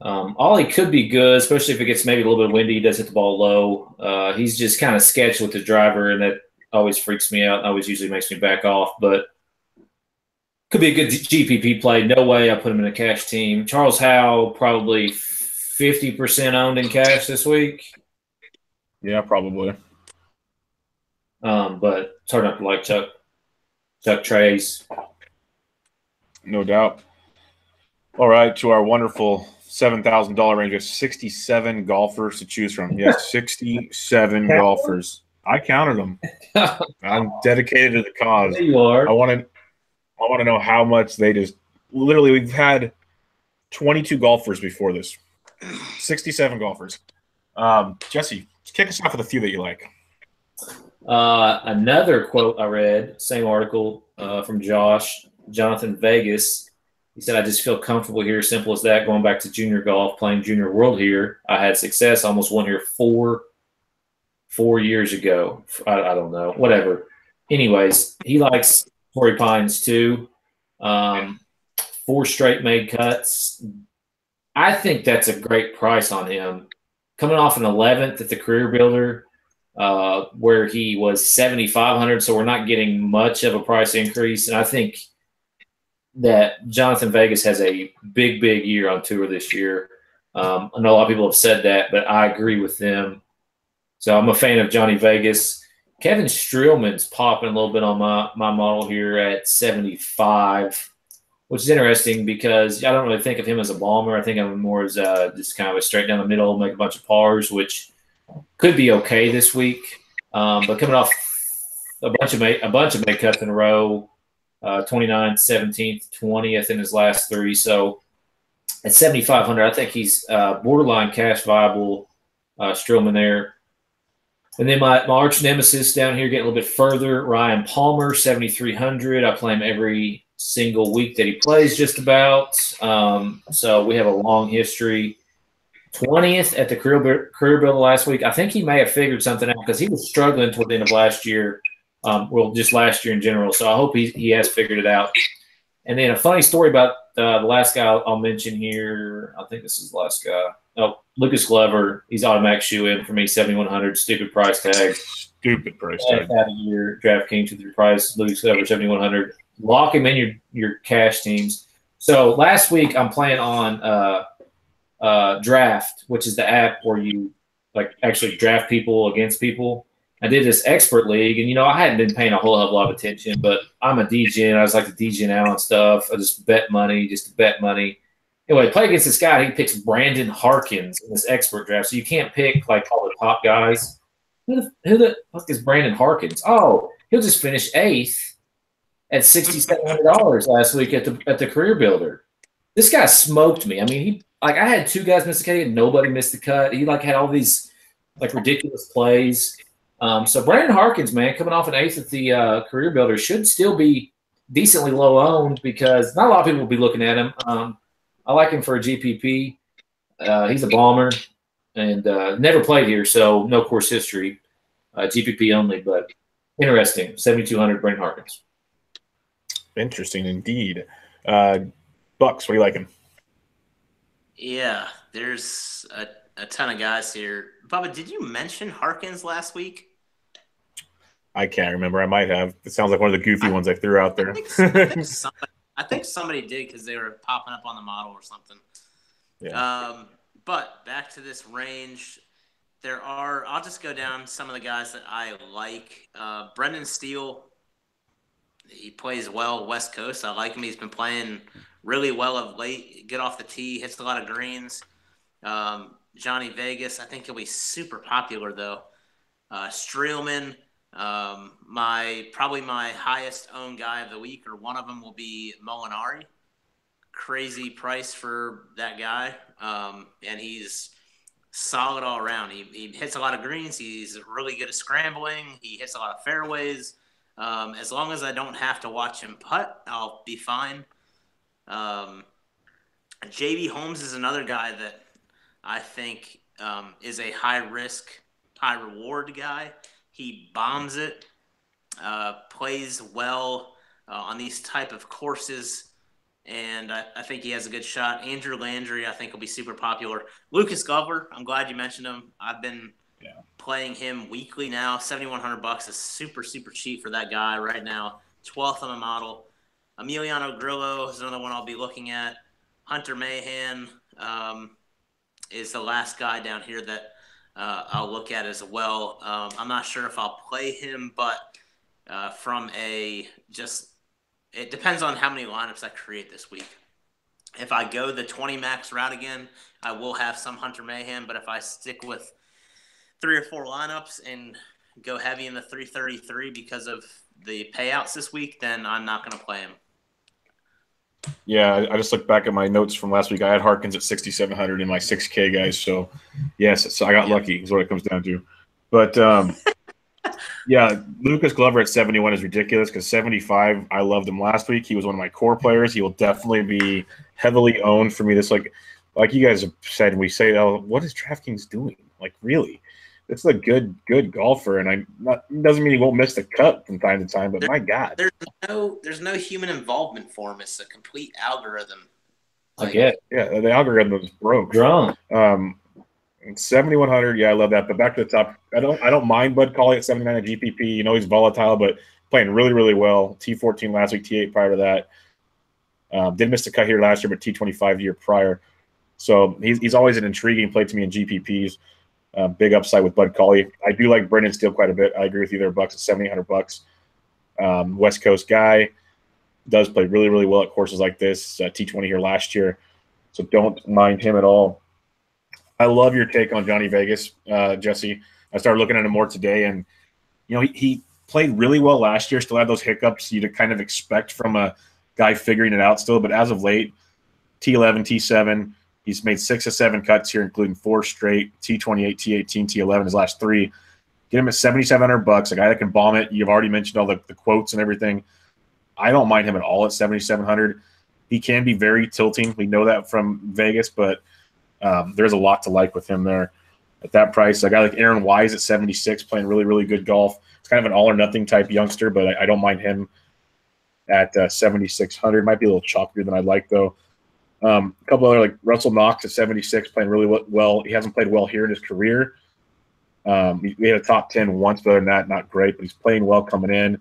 Ollie could be good, especially if it gets maybe a little bit windy. He does hit the ball low. He's just kind of sketched with the driver, and that always freaks me out and always usually makes me back off. But could be a good GPP play. No way I put him in a cash team. Charles Howell, probably 50% owned in cash this week. Yeah, probably. But it's hard not to like Chuck Trace. No doubt. All right, to our wonderful $7,000 range of 67 golfers to choose from. Yes, 67 golfers. I counted them. I'm dedicated to the cause. There you are. I want to know how much they just – literally, we've had 22 golfers before this. 67 golfers. Jesse, kick us off with a few that you like. Another quote I read, same article from Jonathan Vegas. He said, I just feel comfortable here, simple as that, going back to junior golf, playing Junior World here. I had success, almost won here four years ago. I don't know, whatever. Anyways, he likes Torrey Pines too. 4 straight made cuts. I think that's a great price on him. Coming off an 11th at the Career Builder, where he was 7,500, so we're not getting much of a price increase. And I think that Jonathan Vegas has a big year on tour this year. I know a lot of people have said that, but I agree with them. So I'm a fan of Johnny Vegas. Kevin Streelman's popping a little bit on my model here at 75, which is interesting because I don't really think of him as a bomber. I think of him more as just kind of a straight down the middle, make a bunch of pars, which could be okay this week. But coming off a bunch of make cuts in a row, 29th, 17th, 20th in his last 3. So at 7,500, I think he's borderline cash viable, Streelman there. And then my arch nemesis down here getting a little bit further, Ryan Palmer, 7,300. I play him every single week that he plays just about. So we have a long history. 20th at the career builder last week. I think he may have figured something out because he was struggling toward the end of last year. Just last year in general. So I hope he has figured it out. And then a funny story about the last guy I'll mention here. I think this is the last guy. Oh, Lucas Glover. He's automatic shoe-in for me, 7,100. Stupid price tag. Stupid price tag. Out of your DraftKings with your price. Lucas Glover, 7,100. Lock him in your cash teams. So last week I'm playing on Draft, which is the app where you actually draft people against people. I did this expert league, and I hadn't been paying a whole hell of a lot of attention, but I'm a DGen. I was like the DGen out on stuff. I just bet money, Anyway, play against this guy. He picks Brandon Harkins in this expert draft, so you can't pick all the top guys. Who the fuck is Brandon Harkins? Oh, he'll just finish 8th at $6,700 last week at the Career Builder. This guy smoked me. I mean, I had 2 guys miss the cut, and nobody missed the cut. He had all these ridiculous plays. So Brandon Harkins, man, coming off an 8th at the Career Builder should still be decently low owned because not a lot of people will be looking at him. I like him for a GPP. He's a bomber and never played here, so no course history. GPP only, but interesting. 7,200 Brandon Harkins. Interesting indeed. Bucks, what do you liking? Yeah, there's a ton of guys here. Bubba, did you mention Harkins last week? I can't remember. I might have. It sounds like one of the goofy ones I threw out there. I think somebody did because they were popping up on the model or something. Yeah. But back to this range, I'll just go down some of the guys that I like. Brendan Steele, he plays well West Coast. I like him. He's been playing really well of late. Get off the tee, hits a lot of greens. Johnny Vegas, I think he'll be super popular though. Streelman, probably my highest owned guy of the week, or one of them will be Molinari. Crazy price for that guy, and he's solid all around. He hits a lot of greens. He's really good at scrambling. He hits a lot of fairways. As long as I don't have to watch him putt, I'll be fine. JB Holmes is another guy that I think is a high-risk, high-reward guy. He bombs it, plays well on these type of courses, and I think he has a good shot. Andrew Landry, I think, will be super popular. Lucas Glover, I'm glad you mentioned him. I've been playing him weekly now. $7,100 is super, super cheap for that guy right now. 12th on the model. Emiliano Grillo is another one I'll be looking at. Hunter Mahan is the last guy down here that I'll look at as well. I'm not sure if I'll play him, but it depends on how many lineups I create this week. If I go the 20 max route again, I will have some Hunter Mahan, but if I stick with 3 or 4 lineups and go heavy in the 333 because of the payouts this week, then I'm not going to play him. Yeah, I just looked back at my notes from last week. I had Harkins at 6,700 in my 6K guys. So, yes, I got lucky is what it comes down to. But, yeah, Lucas Glover at 71 is ridiculous because 75, I loved him last week. He was one of my core players. He will definitely be heavily owned for me. This like you guys have said, and we say, oh, what is DraftKings doing? Like, really? This is a good golfer, and doesn't mean he won't miss the cut from time to time. But my God, there's no human involvement for him. It's a complete algorithm. Yeah, the algorithm is broke. Drunk. 7,100. Yeah, I love that. But back to the top, I don't mind Bud Cauley at 79 at GPP. He's volatile, but playing really, really well. T14 last week, T8 prior to that. Did miss the cut here last year, but T25 the year prior. So he's always an intriguing play to me in GPPs. Big upside with Bud Cauley. I do like Brendan Steele quite a bit. I agree with you there, Bucks at $7,800. West Coast guy, does play really, really well at courses like this. T20 here last year, so don't mind him at all. I love your take on Johnny Vegas, Jesse. I started looking at him more today, and he played really well last year. Still had those hiccups you'd kind of expect from a guy figuring it out still, but as of late, T11, T7. He's made 6 of 7 cuts here, including 4 straight, T28, T18, T11, his last 3. Get him at $7,700, a guy that can bomb it. You've already mentioned all the quotes and everything. I don't mind him at all at 7,700. He can be very tilting. We know that from Vegas, but there's a lot to like with him there at that price. A guy like Aaron Wise at 76 playing really, really good golf. It's kind of an all-or-nothing type youngster, but I don't mind him at 7,600. Might be a little chalkier than I'd like, though. A couple other, like Russell Knox at 76 playing really well. He hasn't played well here in his career. He had a top 10 once, but other than that, not great, but he's playing well coming in.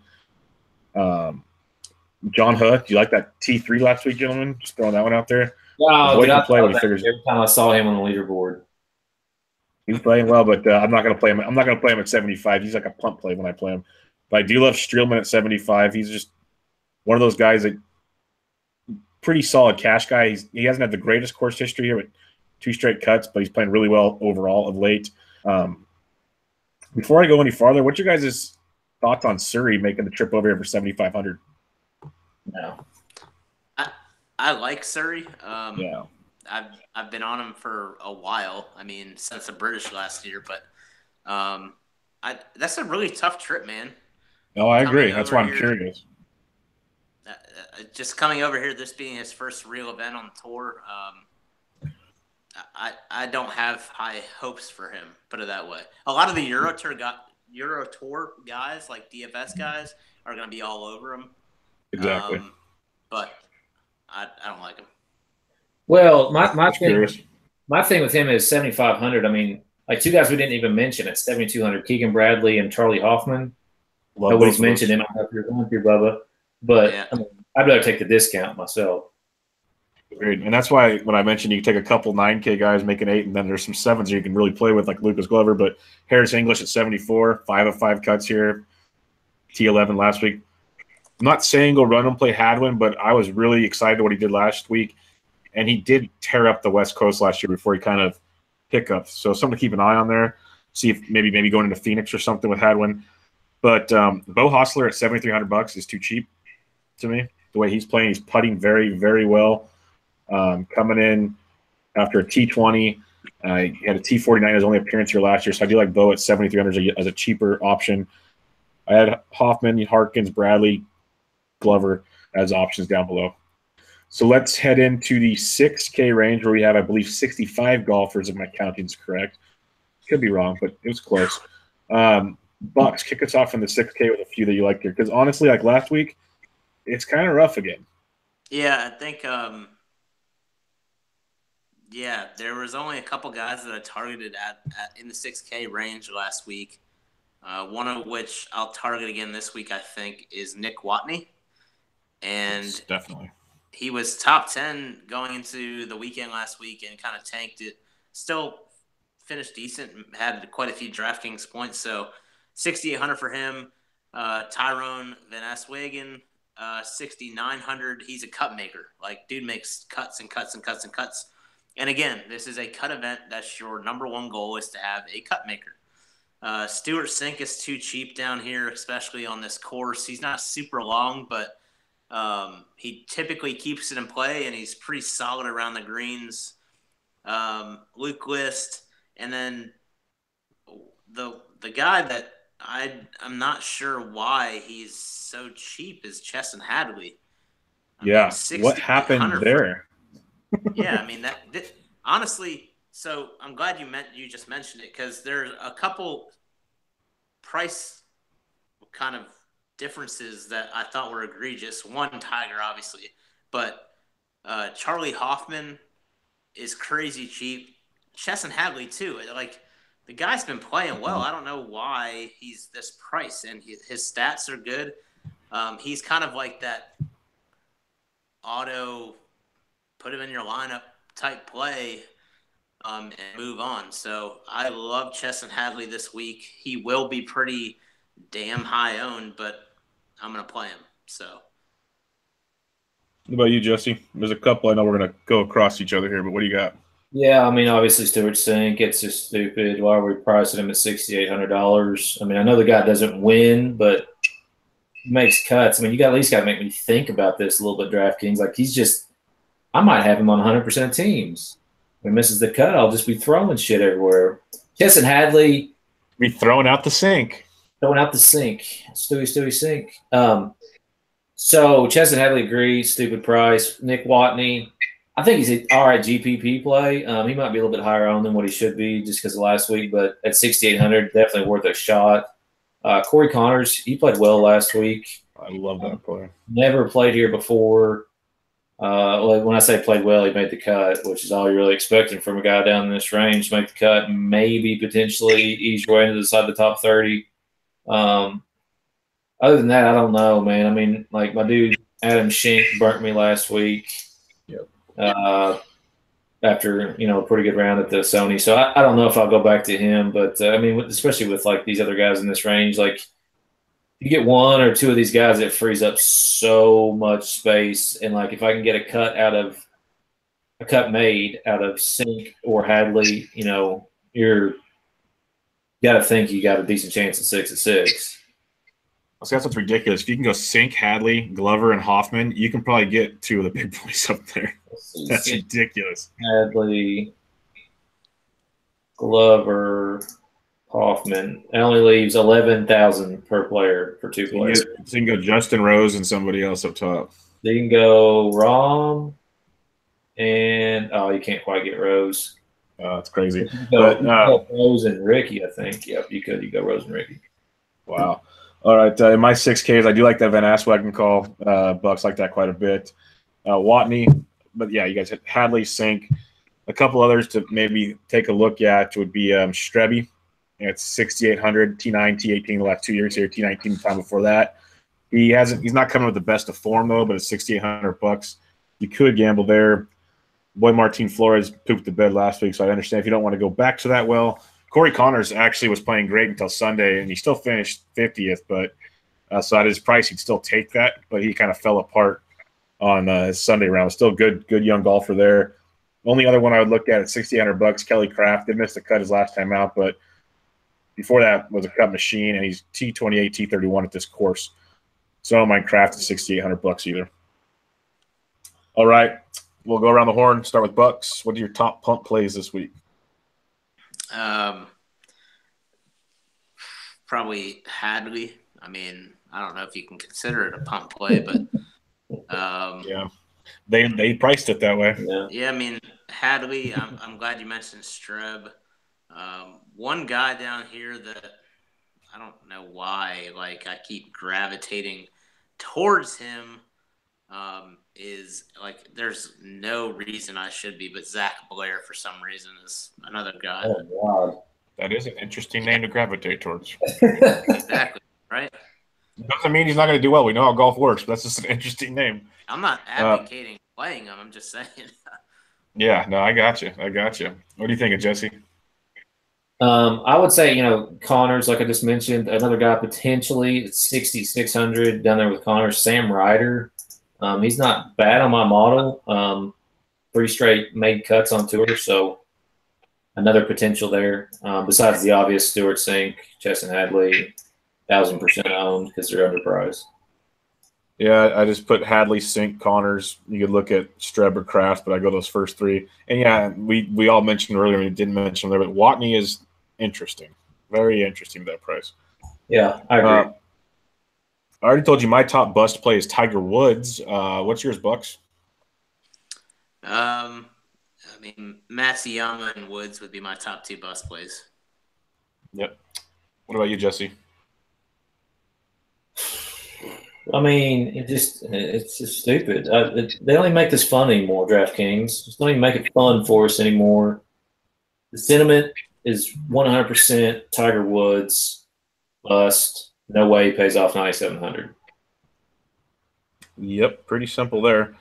John Huth, do you like that T3 last week, gentlemen? Just throwing that one out there. Wow, Boy can play when he figures. Every time I saw him on the leaderboard, he's playing well, but I'm not going to play him. I'm not going to play him at 75. He's like a punt play when I play him. But I do love Streelman at 75. He's just one of those guys that pretty solid cash guy. He hasn't had the greatest course history here with 2 straight cuts, but he's playing really well overall of late. Before I go any farther, what's your guys' thoughts on Surrey making the trip over here for 7,500? no. I like Surrey. Yeah. I've been on him for a while. I mean, since the British last year, but that's a really tough trip, man. No, I agree. That's why I'm curious. Just coming over here, this being his first real event on tour, I don't have high hopes for him. Put it that way. A lot of the Euro Tour guys, like DFS guys, are going to be all over him. Exactly. But I don't like him. Well, my thing with him is 7,500. I mean, like 2 guys we didn't even mention at 7,200, Keegan Bradley and Charlie Hoffman. Nobody's mentioned him. I don't know if you're going through, Bubba. But yeah. I mean, I'd rather take the discount myself. Agreed. And that's why when I mentioned you can take a couple 9K guys making 8, and then there's some 7s you can really play with, like Lucas Glover. But Harris English at 74, 5 of 5 cuts here, T11 last week. I'm not saying go run and play Hadwin, but I was really excited what he did last week. And he did tear up the West Coast last year before he kind of hiccups. So something to keep an eye on there. See if maybe going into Phoenix or something with Hadwin. But Bo Hostler at $7,300 is too cheap to me. The way he's playing, he's putting very, very well. Coming in after a T20, he had a T49 as only appearance here last year. So I do like Bo at 7,300 as a cheaper option. I had Hoffman, Harkins, Bradley, Glover as options down below. So let's head into the 6K range where we have, I believe, 65 golfers, if my counting is correct. Could be wrong, but it was close. Bucks, kick us off in the 6K with a few that you like here. Because honestly, like last week, it's kind of rough again. Yeah, I think there was only a couple guys that I targeted at in the 6K range last week. One of which I'll target again this week, I think, is Nick Watney. And Yes, definitely. He was top 10 going into the weekend last week and kind of tanked it. Still finished decent, had quite a few DraftKings points. So 6,800 for him. Tyrone Van Aswegen, 6,900. He's a cut maker. Like, dude makes cuts and cuts and cuts and cuts. And again, this is a cut event. That's your number one goal, is to have a cut maker. Stuart Sink is too cheap down here, especially on this course. He's not super long, but he typically keeps it in play, and he's pretty solid around the greens. Luke List, and then the guy that I'm not sure why he's so cheap is Chesson Hadley. Yeah, what happened there? Yeah, I mean that honestly. So I'm glad you just mentioned it, because there's a couple price kind of differences that I thought were egregious. One, Tiger, obviously, but Charlie Hoffman is crazy cheap. Chesson Hadley too. Like, the guy's been playing well. I don't know why he's this price, and his stats are good. He's kind of like that auto put him in your lineup type play and move on. So I love Chesson Hadley this week. He will be pretty damn high owned, but I'm going to play him. So. What about you, Jesse? There's a couple. I know we're going to go across each other here, but what do you got? Yeah, I mean, obviously Stuart Sink, it's just stupid. Why are we pricing him at $6,800? I mean, I know the guy doesn't win, but he makes cuts. I mean, you at least got to make me think about this a little bit, DraftKings. Like, I might have him on 100% of teams. If he misses the cut, I'll just be throwing shit everywhere. Chesson Hadley. Be throwing out the sink. Throwing out the sink. Stewie Sink. So Chesson Hadley agrees. Stupid price. Nick Watney. I think he's an all right GPP play. He might be a little bit higher on than what he should be just because of last week, but at 6,800, definitely worth a shot. Corey Connors, he played well last week. I love that player. Never played here before. When I say played well, he made the cut, which is all you're really expecting from a guy down in this range. Make the cut, maybe potentially ease your way into the side of the top 30. Other than that, I don't know, man. I mean, like my dude Adam Schenk burnt me last week. Yep. After a pretty good round at the Sony, so I don't know if I'll go back to him. But I mean, especially with like these other guys in this range, like you get one or two of these guys, it frees up so much space. And like if I can get a cut made out of Sink or Hadley, you're got to think you got a decent chance at 6 So that's what's ridiculous. If you can go Sink, Hadley, Glover, and Hoffman, you can probably get two of the big boys up there. That's ridiculous. Hadley, Glover, Hoffman. It only leaves 11,000 per player for two players. So you can go Justin Rose and somebody else up top. You can go Rom, and you can't quite get Rose. It's crazy. You go Rose and Ricky, I think. Yep, you could. You go Rose and Ricky. Wow. All right, in my 6Ks, I do like that Van Aswagen call. Bucks like that quite a bit. Watney, but yeah, you guys had Hadley, Sink. A couple others to maybe take a look at would be Strebe. It's 6,800, T9, T18 the last 2 years here, T19 the time before that. He's not coming with the best of form though, but it's $6,800. You could gamble there. Boy, Martin Flores pooped the bed last week, so I understand if you don't want to go back to that well. Corey Connors actually was playing great until Sunday, and he still finished 50th. But so at his price, he'd still take that. But he kind of fell apart on his Sunday round. Still good young golfer there. Only other one I would look at $6,800. Kelly Kraft did miss the cut his last time out, but before that was a cut machine, and he's T28, T31 at this course. So I don't mind Kraft at $6,800 either. All right, we'll go around the horn. Start with Bucks. What are your top pump plays this week? Probably Hadley. I mean, I don't know if you can consider it a pump play, but yeah, they priced it that way. Yeah, I mean Hadley. I'm glad you mentioned Streb. One guy down here that I don't know why, like I keep gravitating towards him. Is like there's no reason I should be, but Zach Blair for some reason is another guy. Oh God, that is an interesting name to gravitate towards. Exactly, right? Doesn't mean he's not going to do well. We know how golf works, but that's just an interesting name. I'm not advocating playing him. I'm just saying. Yeah, no, I got you. What do you think of Jesse? I would say, Connors, like I just mentioned, another guy potentially at 6,600 down there with Connors. Sam Ryder. He's not bad on my model. 3 straight made cuts on tour, so another potential there. Besides the obvious Stewart Sink, Chesson Hadley, 1,000% owned because they're underpriced. Yeah, I just put Hadley, Sink, Connors. You could look at Streb or Kraft, but I go those first 3. And yeah, we all mentioned earlier, we didn't mention there, but Watney is interesting. Very interesting, that price. Yeah, I agree. I already told you my top bust play is Tiger Woods. What's yours, Bucks? I mean, Matsuyama and Woods would be my top 2 bust plays. Yep. What about you, Jesse? I mean, it's just stupid. They don't even make this fun anymore, DraftKings. Just don't even make it fun for us anymore. The sentiment is 100% Tiger Woods bust. No way he pays off 9,700. Yep, pretty simple there.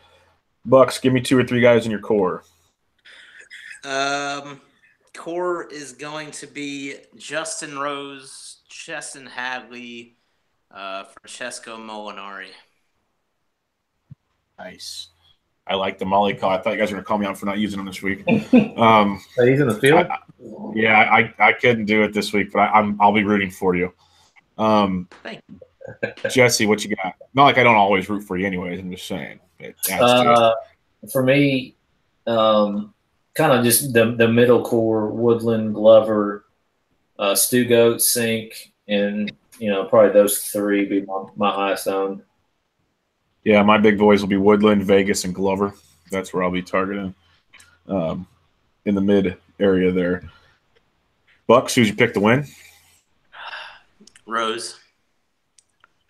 Bucks, give me 2 or 3 guys in your core. Core is going to be Justin Rose, Chesson Hadley, Francesco Molinari. Nice. I like the Molly call. I thought you guys were going to call me out for not using him this week. He's in the field? I couldn't do it this week, but I'll be rooting for you. Thank you. Jesse, what you got? Not like I don't always root for you anyways. I'm just saying. For me, kind of just the middle core, Woodland, Glover, Stu Goat, Sink, and probably those 3 be my highest owned. Yeah, my big boys will be Woodland, Vegas, and Glover. That's where I'll be targeting in the mid area there. Bucks, who'd you pick to win? Rose.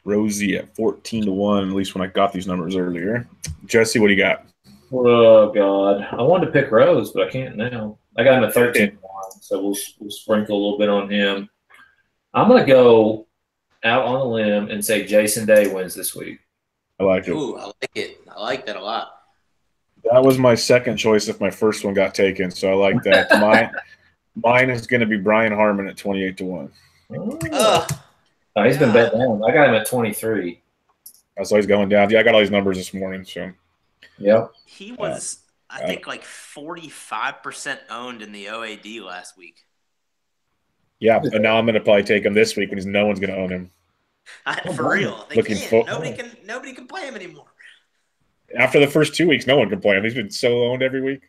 Rosie at 14-1, at least when I got these numbers earlier. Jesse, what do you got? Oh, God. I wanted to pick Rose, but I can't now. I got him at 13-1, so we'll sprinkle a little bit on him. I'm going to go out on a limb and say Jason Day wins this week. I like it. Ooh, I like it. I like that a lot. That was my second choice if my first one got taken, so I like that. Mine is going to be Brian Harmon at 28-1. Oh, he's been bet down. I got him at 23. So he's going down. Yeah, I got all these numbers this morning. So, yep. He was, I think, like 45% owned in the OAD last week. Yeah, and now I'm going to probably take him this week because no one's going to own him. For real, nobody can play him anymore. After the first 2 weeks, no one can play him. He's been so owned every week.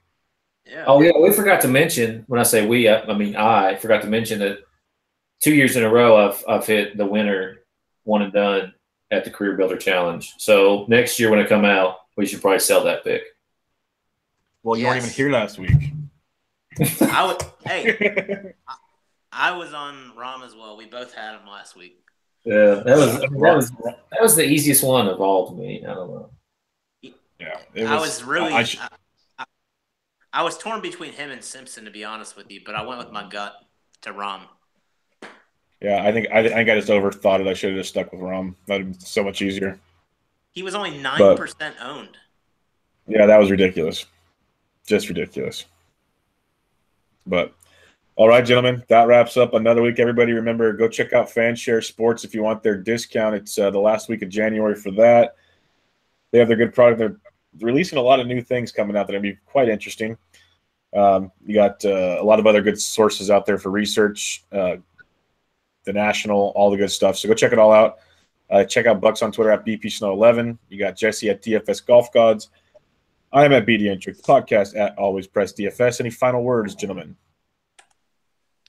Yeah. Oh, yeah, we forgot to mention, when I say we, I forgot to mention that 2 years in a row I've hit the winner one and done at the Career Builder Challenge. So next year when it come out, we should probably sell that pick. Well, you weren't even here last week. I was on Rom as well. We both had him last week. Yeah, that was the easiest one of all to me. I don't know. Yeah, I was torn between him and Simpson, to be honest with you, but I went with my gut to Rom. Yeah, I think I just overthought it. I should have just stuck with Rom. That'd be so much easier. He was only 9% owned. Yeah, that was ridiculous. Just ridiculous. But all right, gentlemen, that wraps up another week. Everybody, remember, go check out FanShare Sports if you want their discount. It's the last week of January for that. They have their good product. They're releasing a lot of new things coming out that are going to be quite interesting. You got a lot of other good sources out there for research, the National, all the good stuff. So go check it all out. Check out Bucks on Twitter at BPSnow11. You got Jesse at DFS Golf Gods. I am at BD Entry, the podcast at Always Press DFS. Any final words, gentlemen?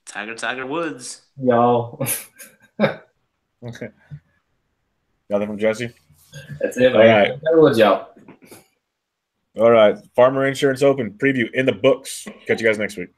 Tiger Woods. Y'all. Okay. Nothing from Jesse? That's it, man. All right. Tiger Woods, y'all. All right. Farmer Insurance Open preview in the books. Catch you guys next week.